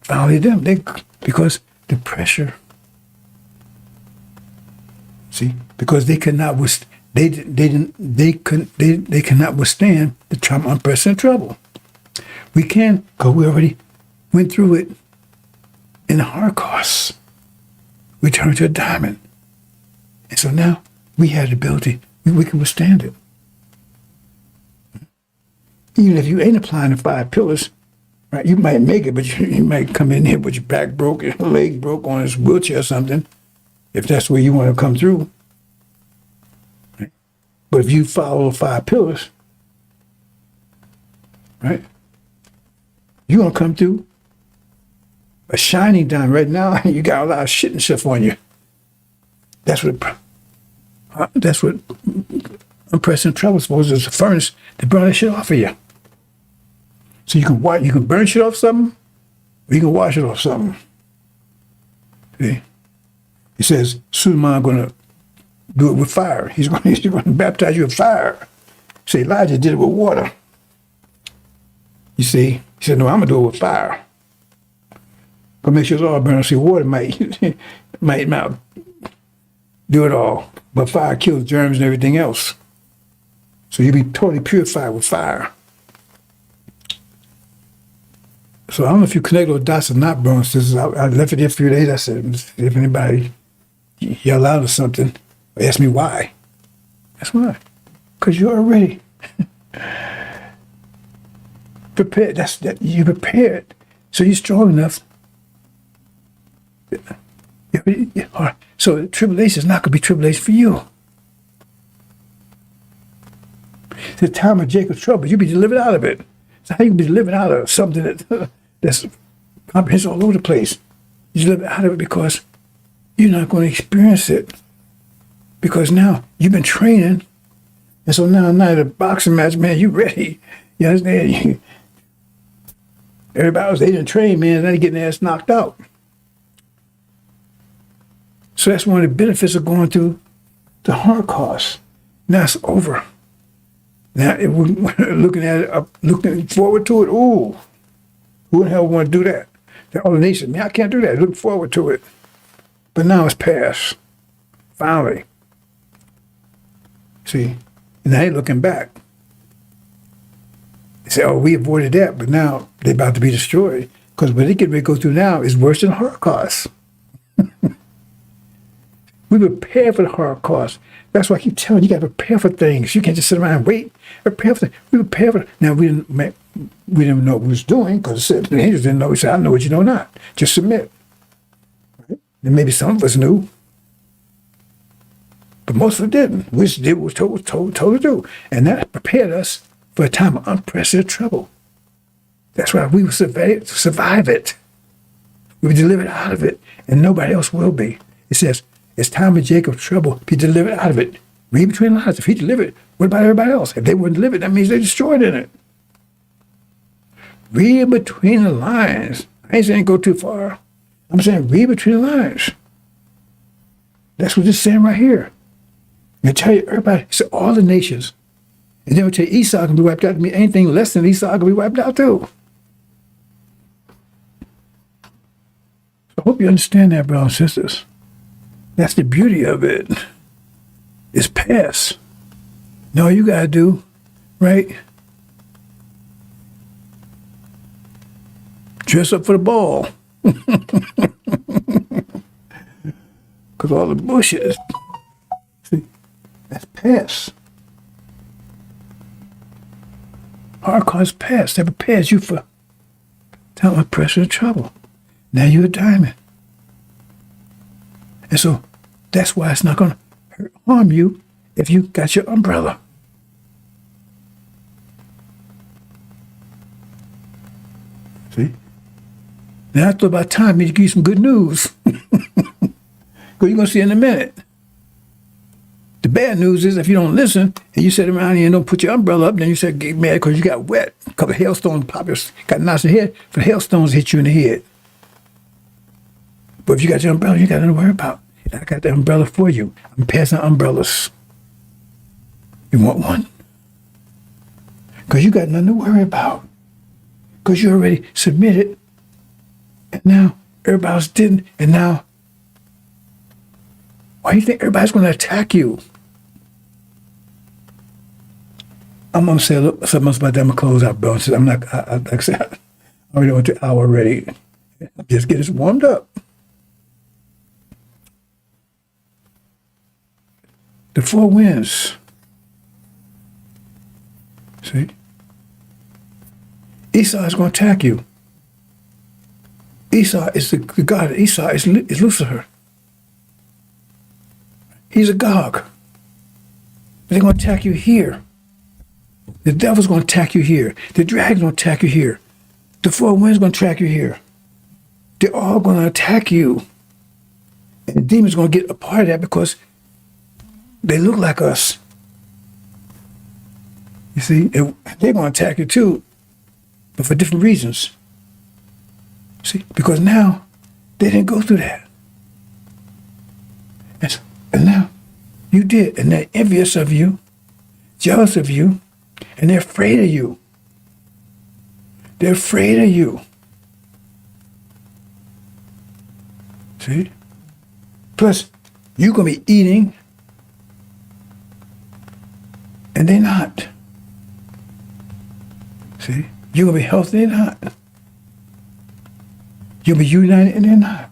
finally them. Because the pressure. See, because they cannot they cannot withstand the trauma, unprecedented trouble. We can, because we already went through it in the Holocaust. We turned to a diamond. And so now we have the ability, we can withstand it. Even if you ain't applying the 5 pillars, right, you might make it, but you might come in here with your back broke, your leg broke on this wheelchair or something, if that's where you want to come through. Right? But if you follow the 5 pillars, right, you're going to come through a shining diamond. Right now, you got a lot of shit and stuff on you. That's what unprecedented trouble is supposed to. It's a furnace to burn that shit off of you. So you can burn shit off something, or you can wash it off something. See? He says, soon I'm going to do it with fire. He's going to baptize you with fire. See, Elijah did it with water. You see, he said, no, I'm going to do it with fire. But make sure it's all burn. See, water might not do it all. But fire kills germs and everything else. So you'll be totally purified with fire. So I don't know if you connect those dots or not, bro. I left it here for a few days. I said, if anybody yell out or something, or ask me why. That's why. Because you're already prepared. You're prepared. So you're strong enough. So tribulation is not going to be tribulation for you. It's the time of Jacob's trouble. You'll be delivered out of it. So how you can be delivered out of something that's comprehensive all over the place? You're delivered out of it because you're not going to experience it. Because now you've been training. And so now at a boxing match, man, you ready. You understand? Everybody else, they didn't train, man, and they're getting their ass knocked out. So that's one of the benefits of going through the Holocaust. Now it's over. Now we're looking at it, looking forward to it. Ooh, who in hell want to do that? All the nations, man, I can't do that. Look forward to it. But now it's past. Finally. See, and they ain't looking back. They say, oh, we avoided that, but now they're about to be destroyed. Because what they get ready to go through now is worse than the Holocaust. We prepare for the Holocaust. That's why I keep telling you, you got to prepare for things. You can't just sit around and wait. Prepare for things. We prepare for it. Now, we didn't know what we was doing because the angels didn't know. He said, I know what you know not. Just submit. Right? And maybe some of us knew. But most of us didn't. We just did what we was told to do. And that prepared us for a time of unprecedented trouble. That's why we will survive it. We were delivered out of it, and nobody else will be. It says, it's time of Jacob's trouble. Be delivered out of it. Read between the lines. If he delivered, what about everybody else? If they weren't delivered, that means they're destroyed in it. Read between the lines. I ain't saying go too far. I'm saying read between the lines. That's what it's saying right here. I tell you, everybody, so all the nations, and then we tell you Esau can be wiped out. I mean, anything less than Esau can be wiped out too. I hope you understand that, brothers and sisters. That's the beauty of it. It's past. Now all you gotta do, right? Dress up for the ball. Because all the bushes, see, that's past. Holocaust past. That prepares you for time of pressure and trouble. Now you're a diamond. And so that's why it's not going to harm you if you got your umbrella. Now I thought about time to give you some good news. Because you're going to see in a minute. The bad news is if you don't listen and you sit around here and don't put your umbrella up, then you said get mad because you got wet. A couple of hailstones pop your, got knocked in the head, for hailstones hit you in the head. But if you got your umbrella, you got nothing to worry about. I got the umbrella for you. I'm passing umbrellas. You want one? Because you got nothing to worry about. Because you already submitted. And now everybody else didn't. And now, why do you think everybody's going to attack you? I'm going to say something else about that. I'm going to close out, bro. I'm not, like I said, I already went to an hour already. Just get us warmed up. The four winds. See? Esau is going to attack you. Esau is the God. Esau is Lucifer. He's a Gog. But they're going to attack you here. The devil's going to attack you here. The dragon's going to attack you here. The four winds going to attack you here. They're all going to attack you. And the demon's going to get a part of that because they look like us. You see, they're going to attack you too, but for different reasons. See, because now they didn't go through that. And now you did, and they're envious of you, jealous of you, and they're afraid of you. They're afraid of you. See? Plus, you're going to be eating, and they're not. See? You're going to be healthy, and they're not. You'll be united, and they're not.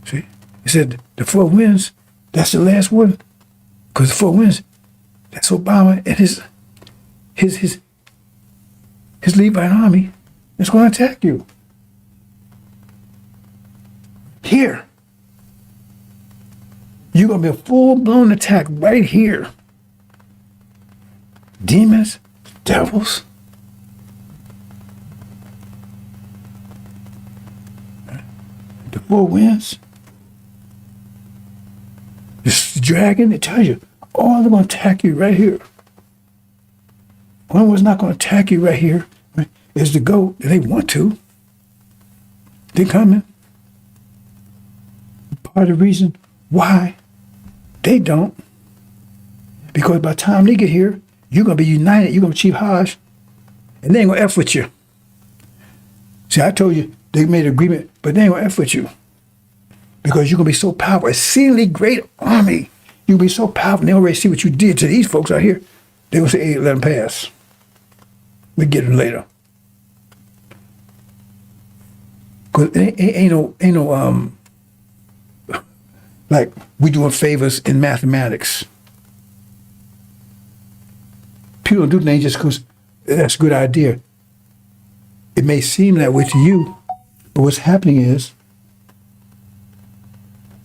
See? He said, the four winds, that's the last one. Because the four winds, that's Obama and his Levite army is going to attack you. Here. You're going to be a full-blown attack right here. Demons, devils. The four winds. The dragon, it tells you, all they're going to attack you right here. One was not going to attack you right here, right, is the goat. They want to. They're coming. Part of the reason why they don't, because by the time they get here, you're going to be united. You're going to achieve Hajj, and they ain't going to F with you. See, I told you they made an agreement, but they ain't going to F with you. Because you're going to be so powerful. A exceedingly great army. You'll be so powerful. They already see what you did to these folks out here. They're going to say, hey, let them pass. We get them later. Because ain't no, like we doing favors in mathematics. People don't do things just because that's a good idea. It may seem that way to you, but what's happening is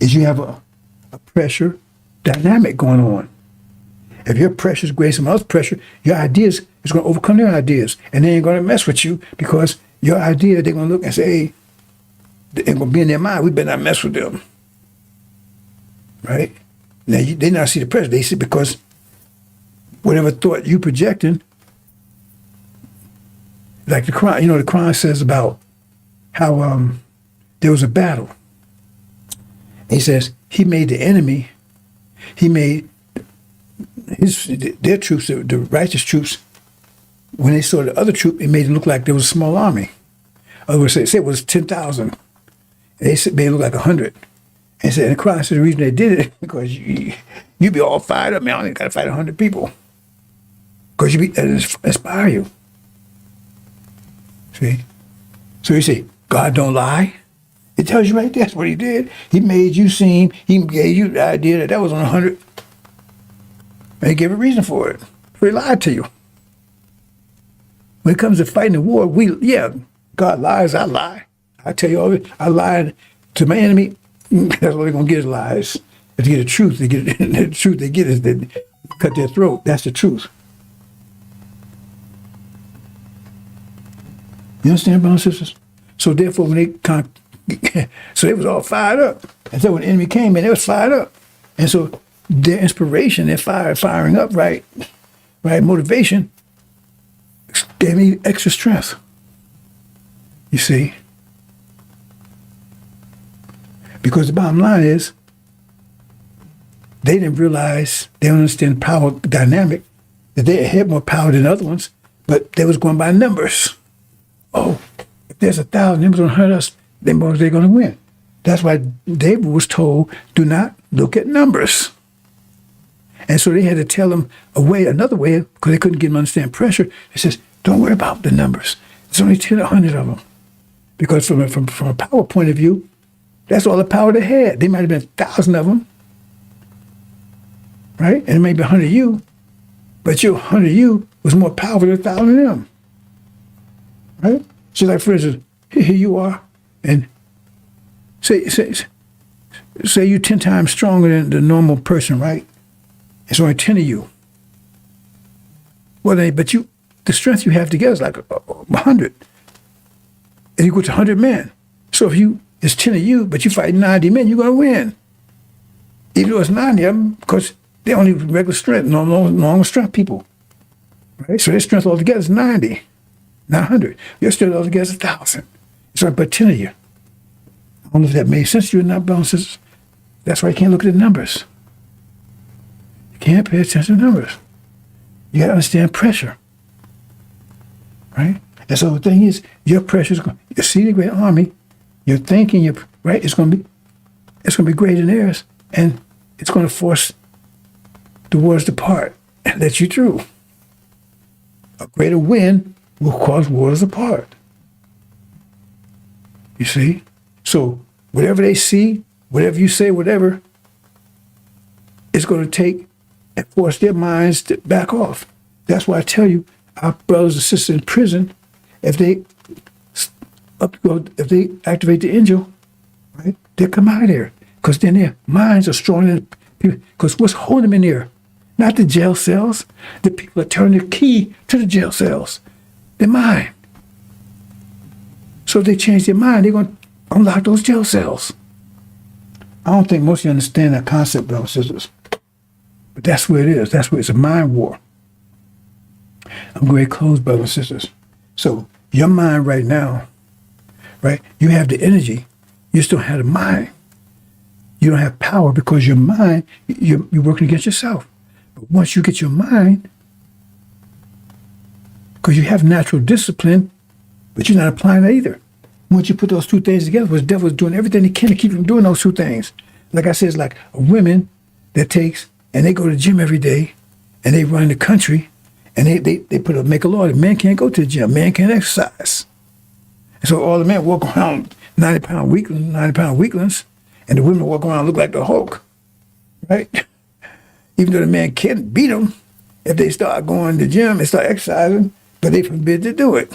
you have a pressure dynamic going on. If your pressure is greater than someone else's pressure, your ideas is going to overcome their ideas. And they ain't going to mess with you because your idea, they're going to look and say, hey, they're going to be in their mind, we better not mess with them. Right? Now, they not see the pressure. They see because whatever thought you projecting, like the Quran, the Quran says about how there was a battle. He says he made the enemy, he made their troops, the righteous troops, when they saw the other troop, it made it look like there was a small army. In other words, say it was 10,000. They made it look like 100. And said, and the Quran said the reason they did it because you be all fired up, man. I only got to fight 100 people because you inspire you. See, so you say God don't lie. It tells you right there. That's what he did. He made you seem, he gave you the idea that was on 100. And he gave a reason for it. So he lied to you. When it comes to fighting the war, God lies, I lie. I tell you all, I lied to my enemy. That's what they're going to get is lies. If they get the truth, the truth they get is they cut their throat. That's the truth. You understand, brothers and sisters? So therefore, when they so they was all fired up. And so when the enemy came in, they was fired up. And so their inspiration, their firing up, right, motivation, gave me extra strength. You see? Because the bottom line is, they didn't realize, they don't understand power dynamic, that they had more power than other ones, but they was going by numbers. Oh, if there's 1,000, them going to hurt us, then they're going to win. That's why David was told, do not look at numbers. And so they had to tell him another way, because they couldn't get him to understand pressure. They says, don't worry about the numbers. There's only 10 or 100 of them. Because from a power point of view, that's all the power they had. There might have been 1,000 of them, right? And it may be 100 of you, but your 100 of you was more powerful than 1,000 of them, right? So like, for instance, here you are, and say you're 10 times stronger than the normal person, right? It's only 10 of you. Well, but the strength you have together is like 100. And you go to 100 men. So if it's 10 of you, but you fight 90 men, you're going to win. Even though it's 90 of them, because they're only regular strength, normal strength people. Right? So their strength altogether is 90, not 100. Your strength altogether is 1,000. So I put 10 of you. I don't know if that made sense to you or not, brothers and sisters. That's why you can't look at the numbers. You can't pay attention to numbers. You got to understand pressure. Right? And so the thing is, your pressure is going to see the great army, your thinking, right? It's going to be greater than theirs, and it's going to force the wars to part and let you through. A greater wind will cause wars apart. You see? So whatever they see, whatever you say, whatever, it's going to take and force their minds to back off. That's why I tell you, our brothers and sisters in prison, if they activate the angel, right, they'll come out of there. Because then their minds are stronger than people. Because what's holding them in there? Not the jail cells. The people that turn the key to the jail cells. Their mind. So if they change their mind, they're going to unlock those jail cells. I don't think most of you understand that concept, brothers and sisters. But that's where it is. That's where it's a mind war. I'm going to close, brothers and sisters. So your mind right now, right? You have the energy. You still have the mind. You don't have power because your mind, you're working against yourself. But once you get your mind, because you have natural discipline, but you're not applying that either. Once you put those two things together, the devil is doing everything he can to keep you from doing those two things. Like I said, it's like a woman that takes, and they go to the gym every day, and they run the country, and they make a law that men can't go to the gym, men can't exercise. And so all the men walk around 90-pound weaklings, and the women walk around and look like the Hulk, right? Even though the man can't beat them, if they start going to the gym and start exercising, but they forbid to do it.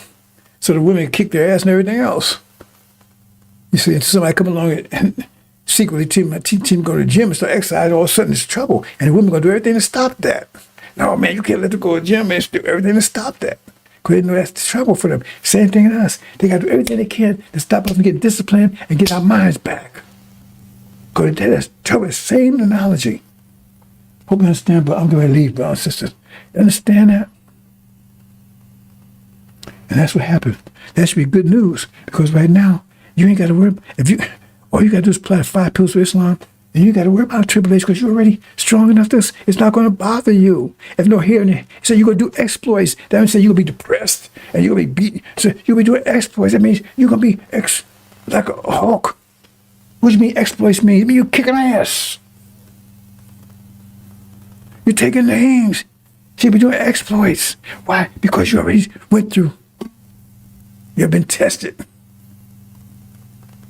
So the women kick their ass and everything else. You see, and somebody come along and secretly teach him to go to the gym and start exercising, all of a sudden it's trouble. And the women going to do everything to stop that. No, man, you can't let them go to the gym and do everything to stop that. Because they know that's the trouble for them. Same thing in us. They got to do everything they can to stop us from getting disciplined and get our minds back. Because that's the same analogy. Hope you understand, but I'm going to leave, brothers and sisters. You understand that? And that's what happened. That should be good news. Because right now, you ain't got to worry. All you got to do is apply 5 pillars of Islam, and you got to worry about tribulation because you're already strong enough. It's not going to bother you. If no here and there, so you're going to do exploits. That means you're going to be depressed and you're going to be beaten. So you'll be doing exploits. That means you're going to be like a Hulk. What do you mean exploits mean? It means you're kicking ass. You're taking names. So you'll be doing exploits. Why? Because you already went through. You've been tested.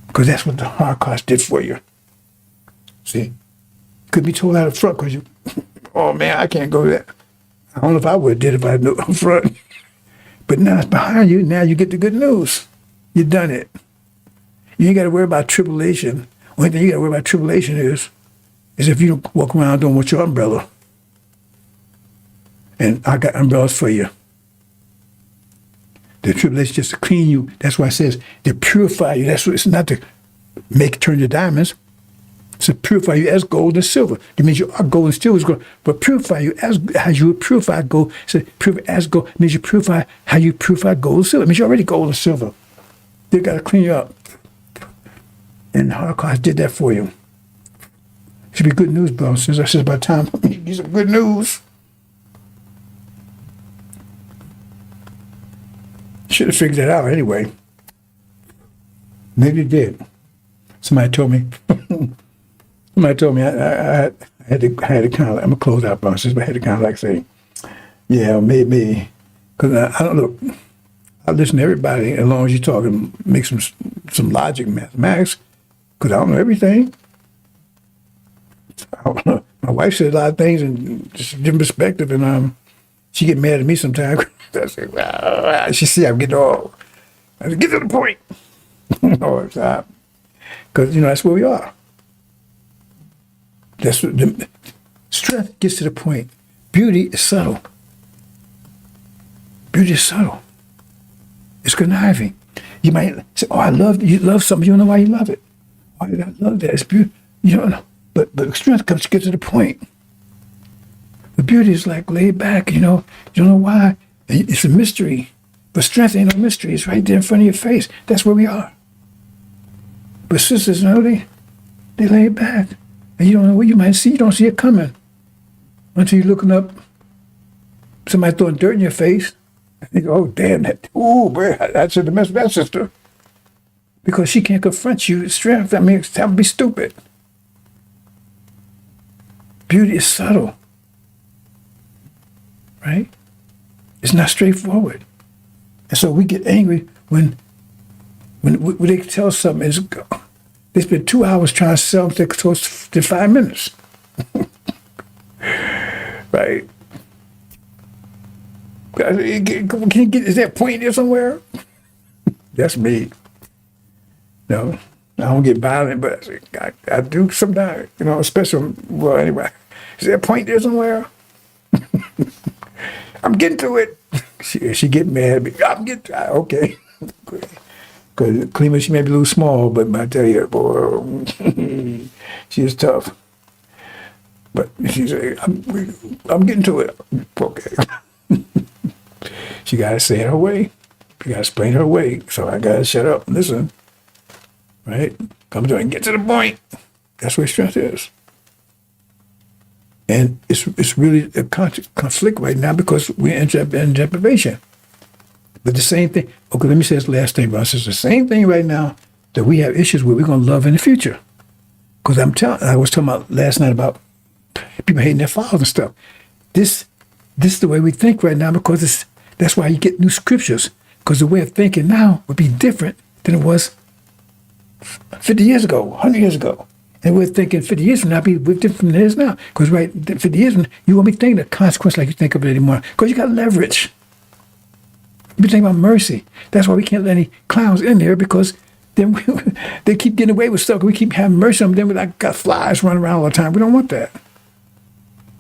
Because that's what the Holocaust did for you. See? Could be told out up front because you, oh man, I can't go there. I don't know if I would have did if I knew up front. But now it's behind you. Now you get the good news. You've done it. You ain't got to worry about tribulation. Only thing you got to worry about tribulation is if you don't walk around doing with your umbrella. And I got umbrellas for you. The tribulation just to clean you. That's why it says to purify you. That's what it's not to turn your diamonds. It's to purify you as gold and silver. It means you are gold and silver is gold, but purify you as you would purify gold. So purify as gold it means you purify how you purify gold and silver. It means you're already gold and silver. They got to clean you up. And the Holocaust did that for you. It should be good news, bro. Since I said about time, give you some good news. Should have figured that out anyway. Maybe it did. Somebody told me. I had to kind of. I'm gonna close out, bro. But I had to kind of like say, yeah, maybe, because I don't look. I listen to everybody as long as you talk and make some logic, mathematics, because I don't know everything. I don't know. My wife said a lot of things and just a different perspective, and she get mad at me sometimes. I say, well, she see I'm getting all. I said, get to the point. Because that's where we are. That's what the strength gets to the point. Beauty is subtle. Beauty is subtle. It's conniving. You might say, "Oh, you love something. You don't know why you love it. Why did I love that? It's beautiful. You don't know." But strength comes to get to the point. The beauty is like laid back. You don't know why. It's a mystery. But strength ain't no mystery. It's right there in front of your face. That's where we are. But sisters, they lay back. And you don't know what you might see. You don't see it coming. Until you're looking up, somebody throwing dirt in your face. And you go, oh, damn, boy, I should have messed with that sister. Because she can't confront you. Strength, that would be stupid. Beauty is subtle. Right? It's not straightforward. And so we get angry when they tell something, they spend 2 hours trying to sell something close to 5 minutes. Right? Can you get, is that point there somewhere? That's me. No, I don't get violent, but I do sometimes, especially, well, anyway. Is there a point there somewhere? I'm getting to it. She get mad. I'm getting okay. Because Clema, she may be a little small, but I tell you, boy, she is tough. But she said, I'm getting to it. Okay. She got to say it her way. She got to explain her way. So I got to shut up and listen. Right? Come to it and get to the point. That's where strength is. And it's really a conflict right now because we're in deprivation. But the same thing, okay, let me say this last thing, Ross. It's the same thing right now that we have issues with, we're going to love in the future. Because I was talking about last night about people hating their fathers and stuff. This is the way we think right now because that's why you get new scriptures. Because the way of thinking now would be different than it was 50 years ago, 100 years ago. And we're thinking 50 years from now be different from it is now. Because 50 years from now, you won't be thinking the consequence like you think of it anymore. Because you got leverage. You be thinking about mercy. That's why we can't let any clowns in there because then they keep getting away with stuff. We keep having mercy on them. Then we got flies running around all the time. We don't want that.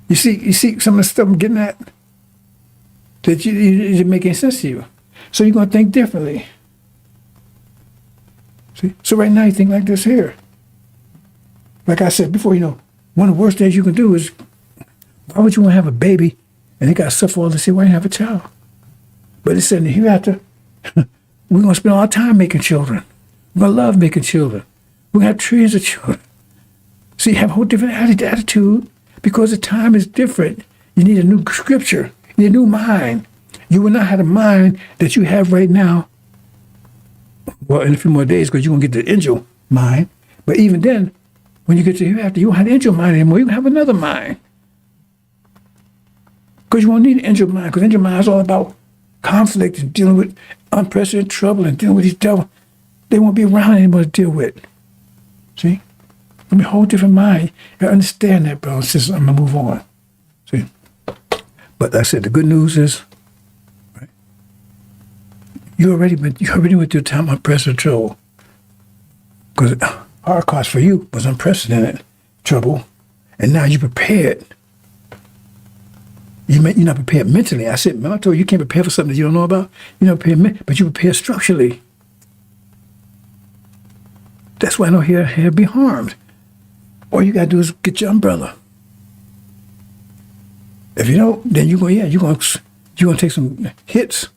You see some of the stuff I'm getting at? That it didn't make any sense to you. So you're going to think differently. See? So right now you think like this here. Like I said before, one of the worst things you can do is, why would you want to have a baby and they got to suffer all this? Why you have a child? But it said in the hereafter, we're going to spend all our time making children. We're going to love making children. We're going to have trillions of children. So you have a whole different attitude because the time is different. You need a new scripture. You need a new mind. You will not have the mind that you have right now. Well, in a few more days, because you're going to get the angel mind. But even then, when you get to hereafter, you won't have the angel mind anymore. You have another mind. Because you won't need an angel mind, because angel mind is all about conflict and dealing with unprecedented trouble and dealing with these devils. They won't be around anymore to deal with. See? It'll be a whole different mind. You understand that, bro. Sisters, I'm going to move on. See? But like I said, the good news is, right? You already went through a time of unprecedented trouble. Because Holocaust for you was unprecedented trouble. And now you're prepared You're not prepared mentally. I said, remember I told you can't prepare for something that you don't know about? You're not prepared, but you prepare structurally. That's why no hair be harmed. All you got to do is get your umbrella. If you don't, then you're gonna take some hits,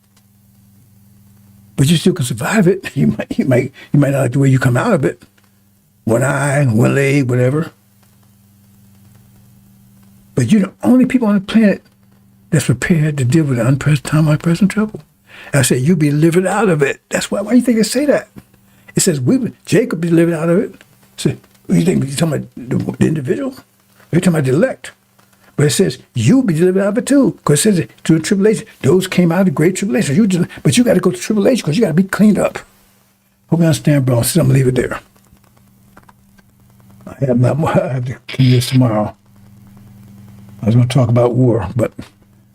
but you still can survive it. You might not like the way you come out of it. One eye, one leg, whatever. But you're the only people on the planet that's prepared to deal with the unpresent trouble. And I said, you'll be delivered out of it. That's why do you think it say that? It says, Jacob be delivered out of it. So, you think you're talking about the individual? You're talking about the elect. But it says, you'll be delivered out of it too. Because it says, through the tribulation, those came out of the great tribulation. But you got to go to tribulation because you got to be cleaned up. Hope you understand, bro. So I'm going to leave it there. I have to continue this tomorrow. I was going to talk about war, but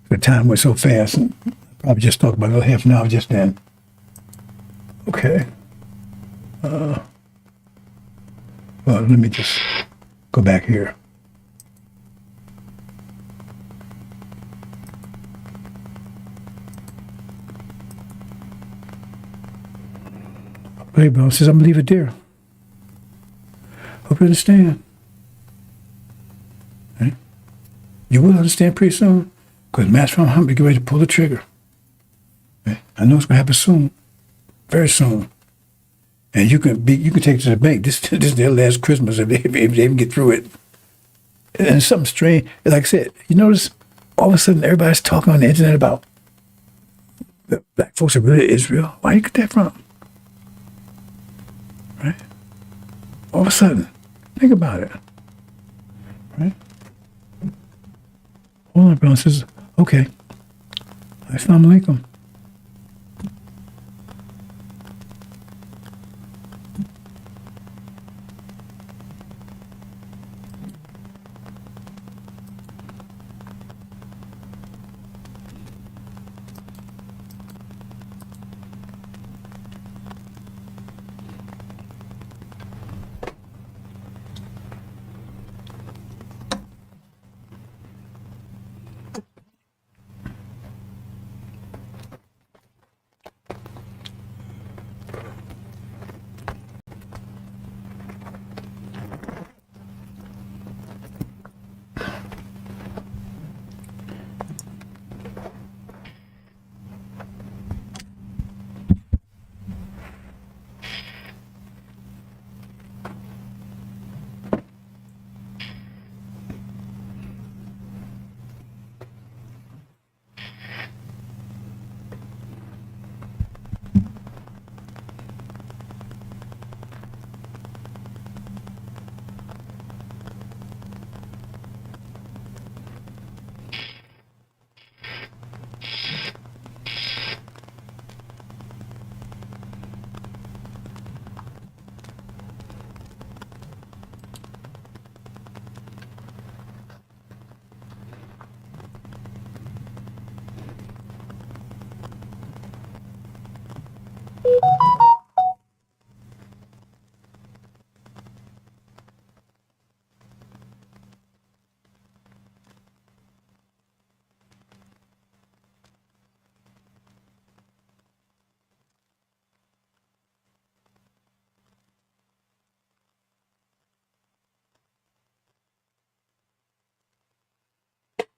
the time went so fast. And I'll probably just talk about a half an hour just then. Okay. Well, let me just go back here. Hey, bro, says I'm going to leave it there. Hope you understand. Right? You will understand pretty soon, because Master I'm getting ready to pull the trigger. Right? I know it's going to happen soon, very soon. And you can take it to the bank. This is their last Christmas if they even get through it. And something strange, like I said, you notice all of a sudden everybody's talking on the internet about the black folks are really Israel. Where you get that from? Right? All of a sudden, think about it. Right? Hold on, brother says, okay. Assalamu alaikum.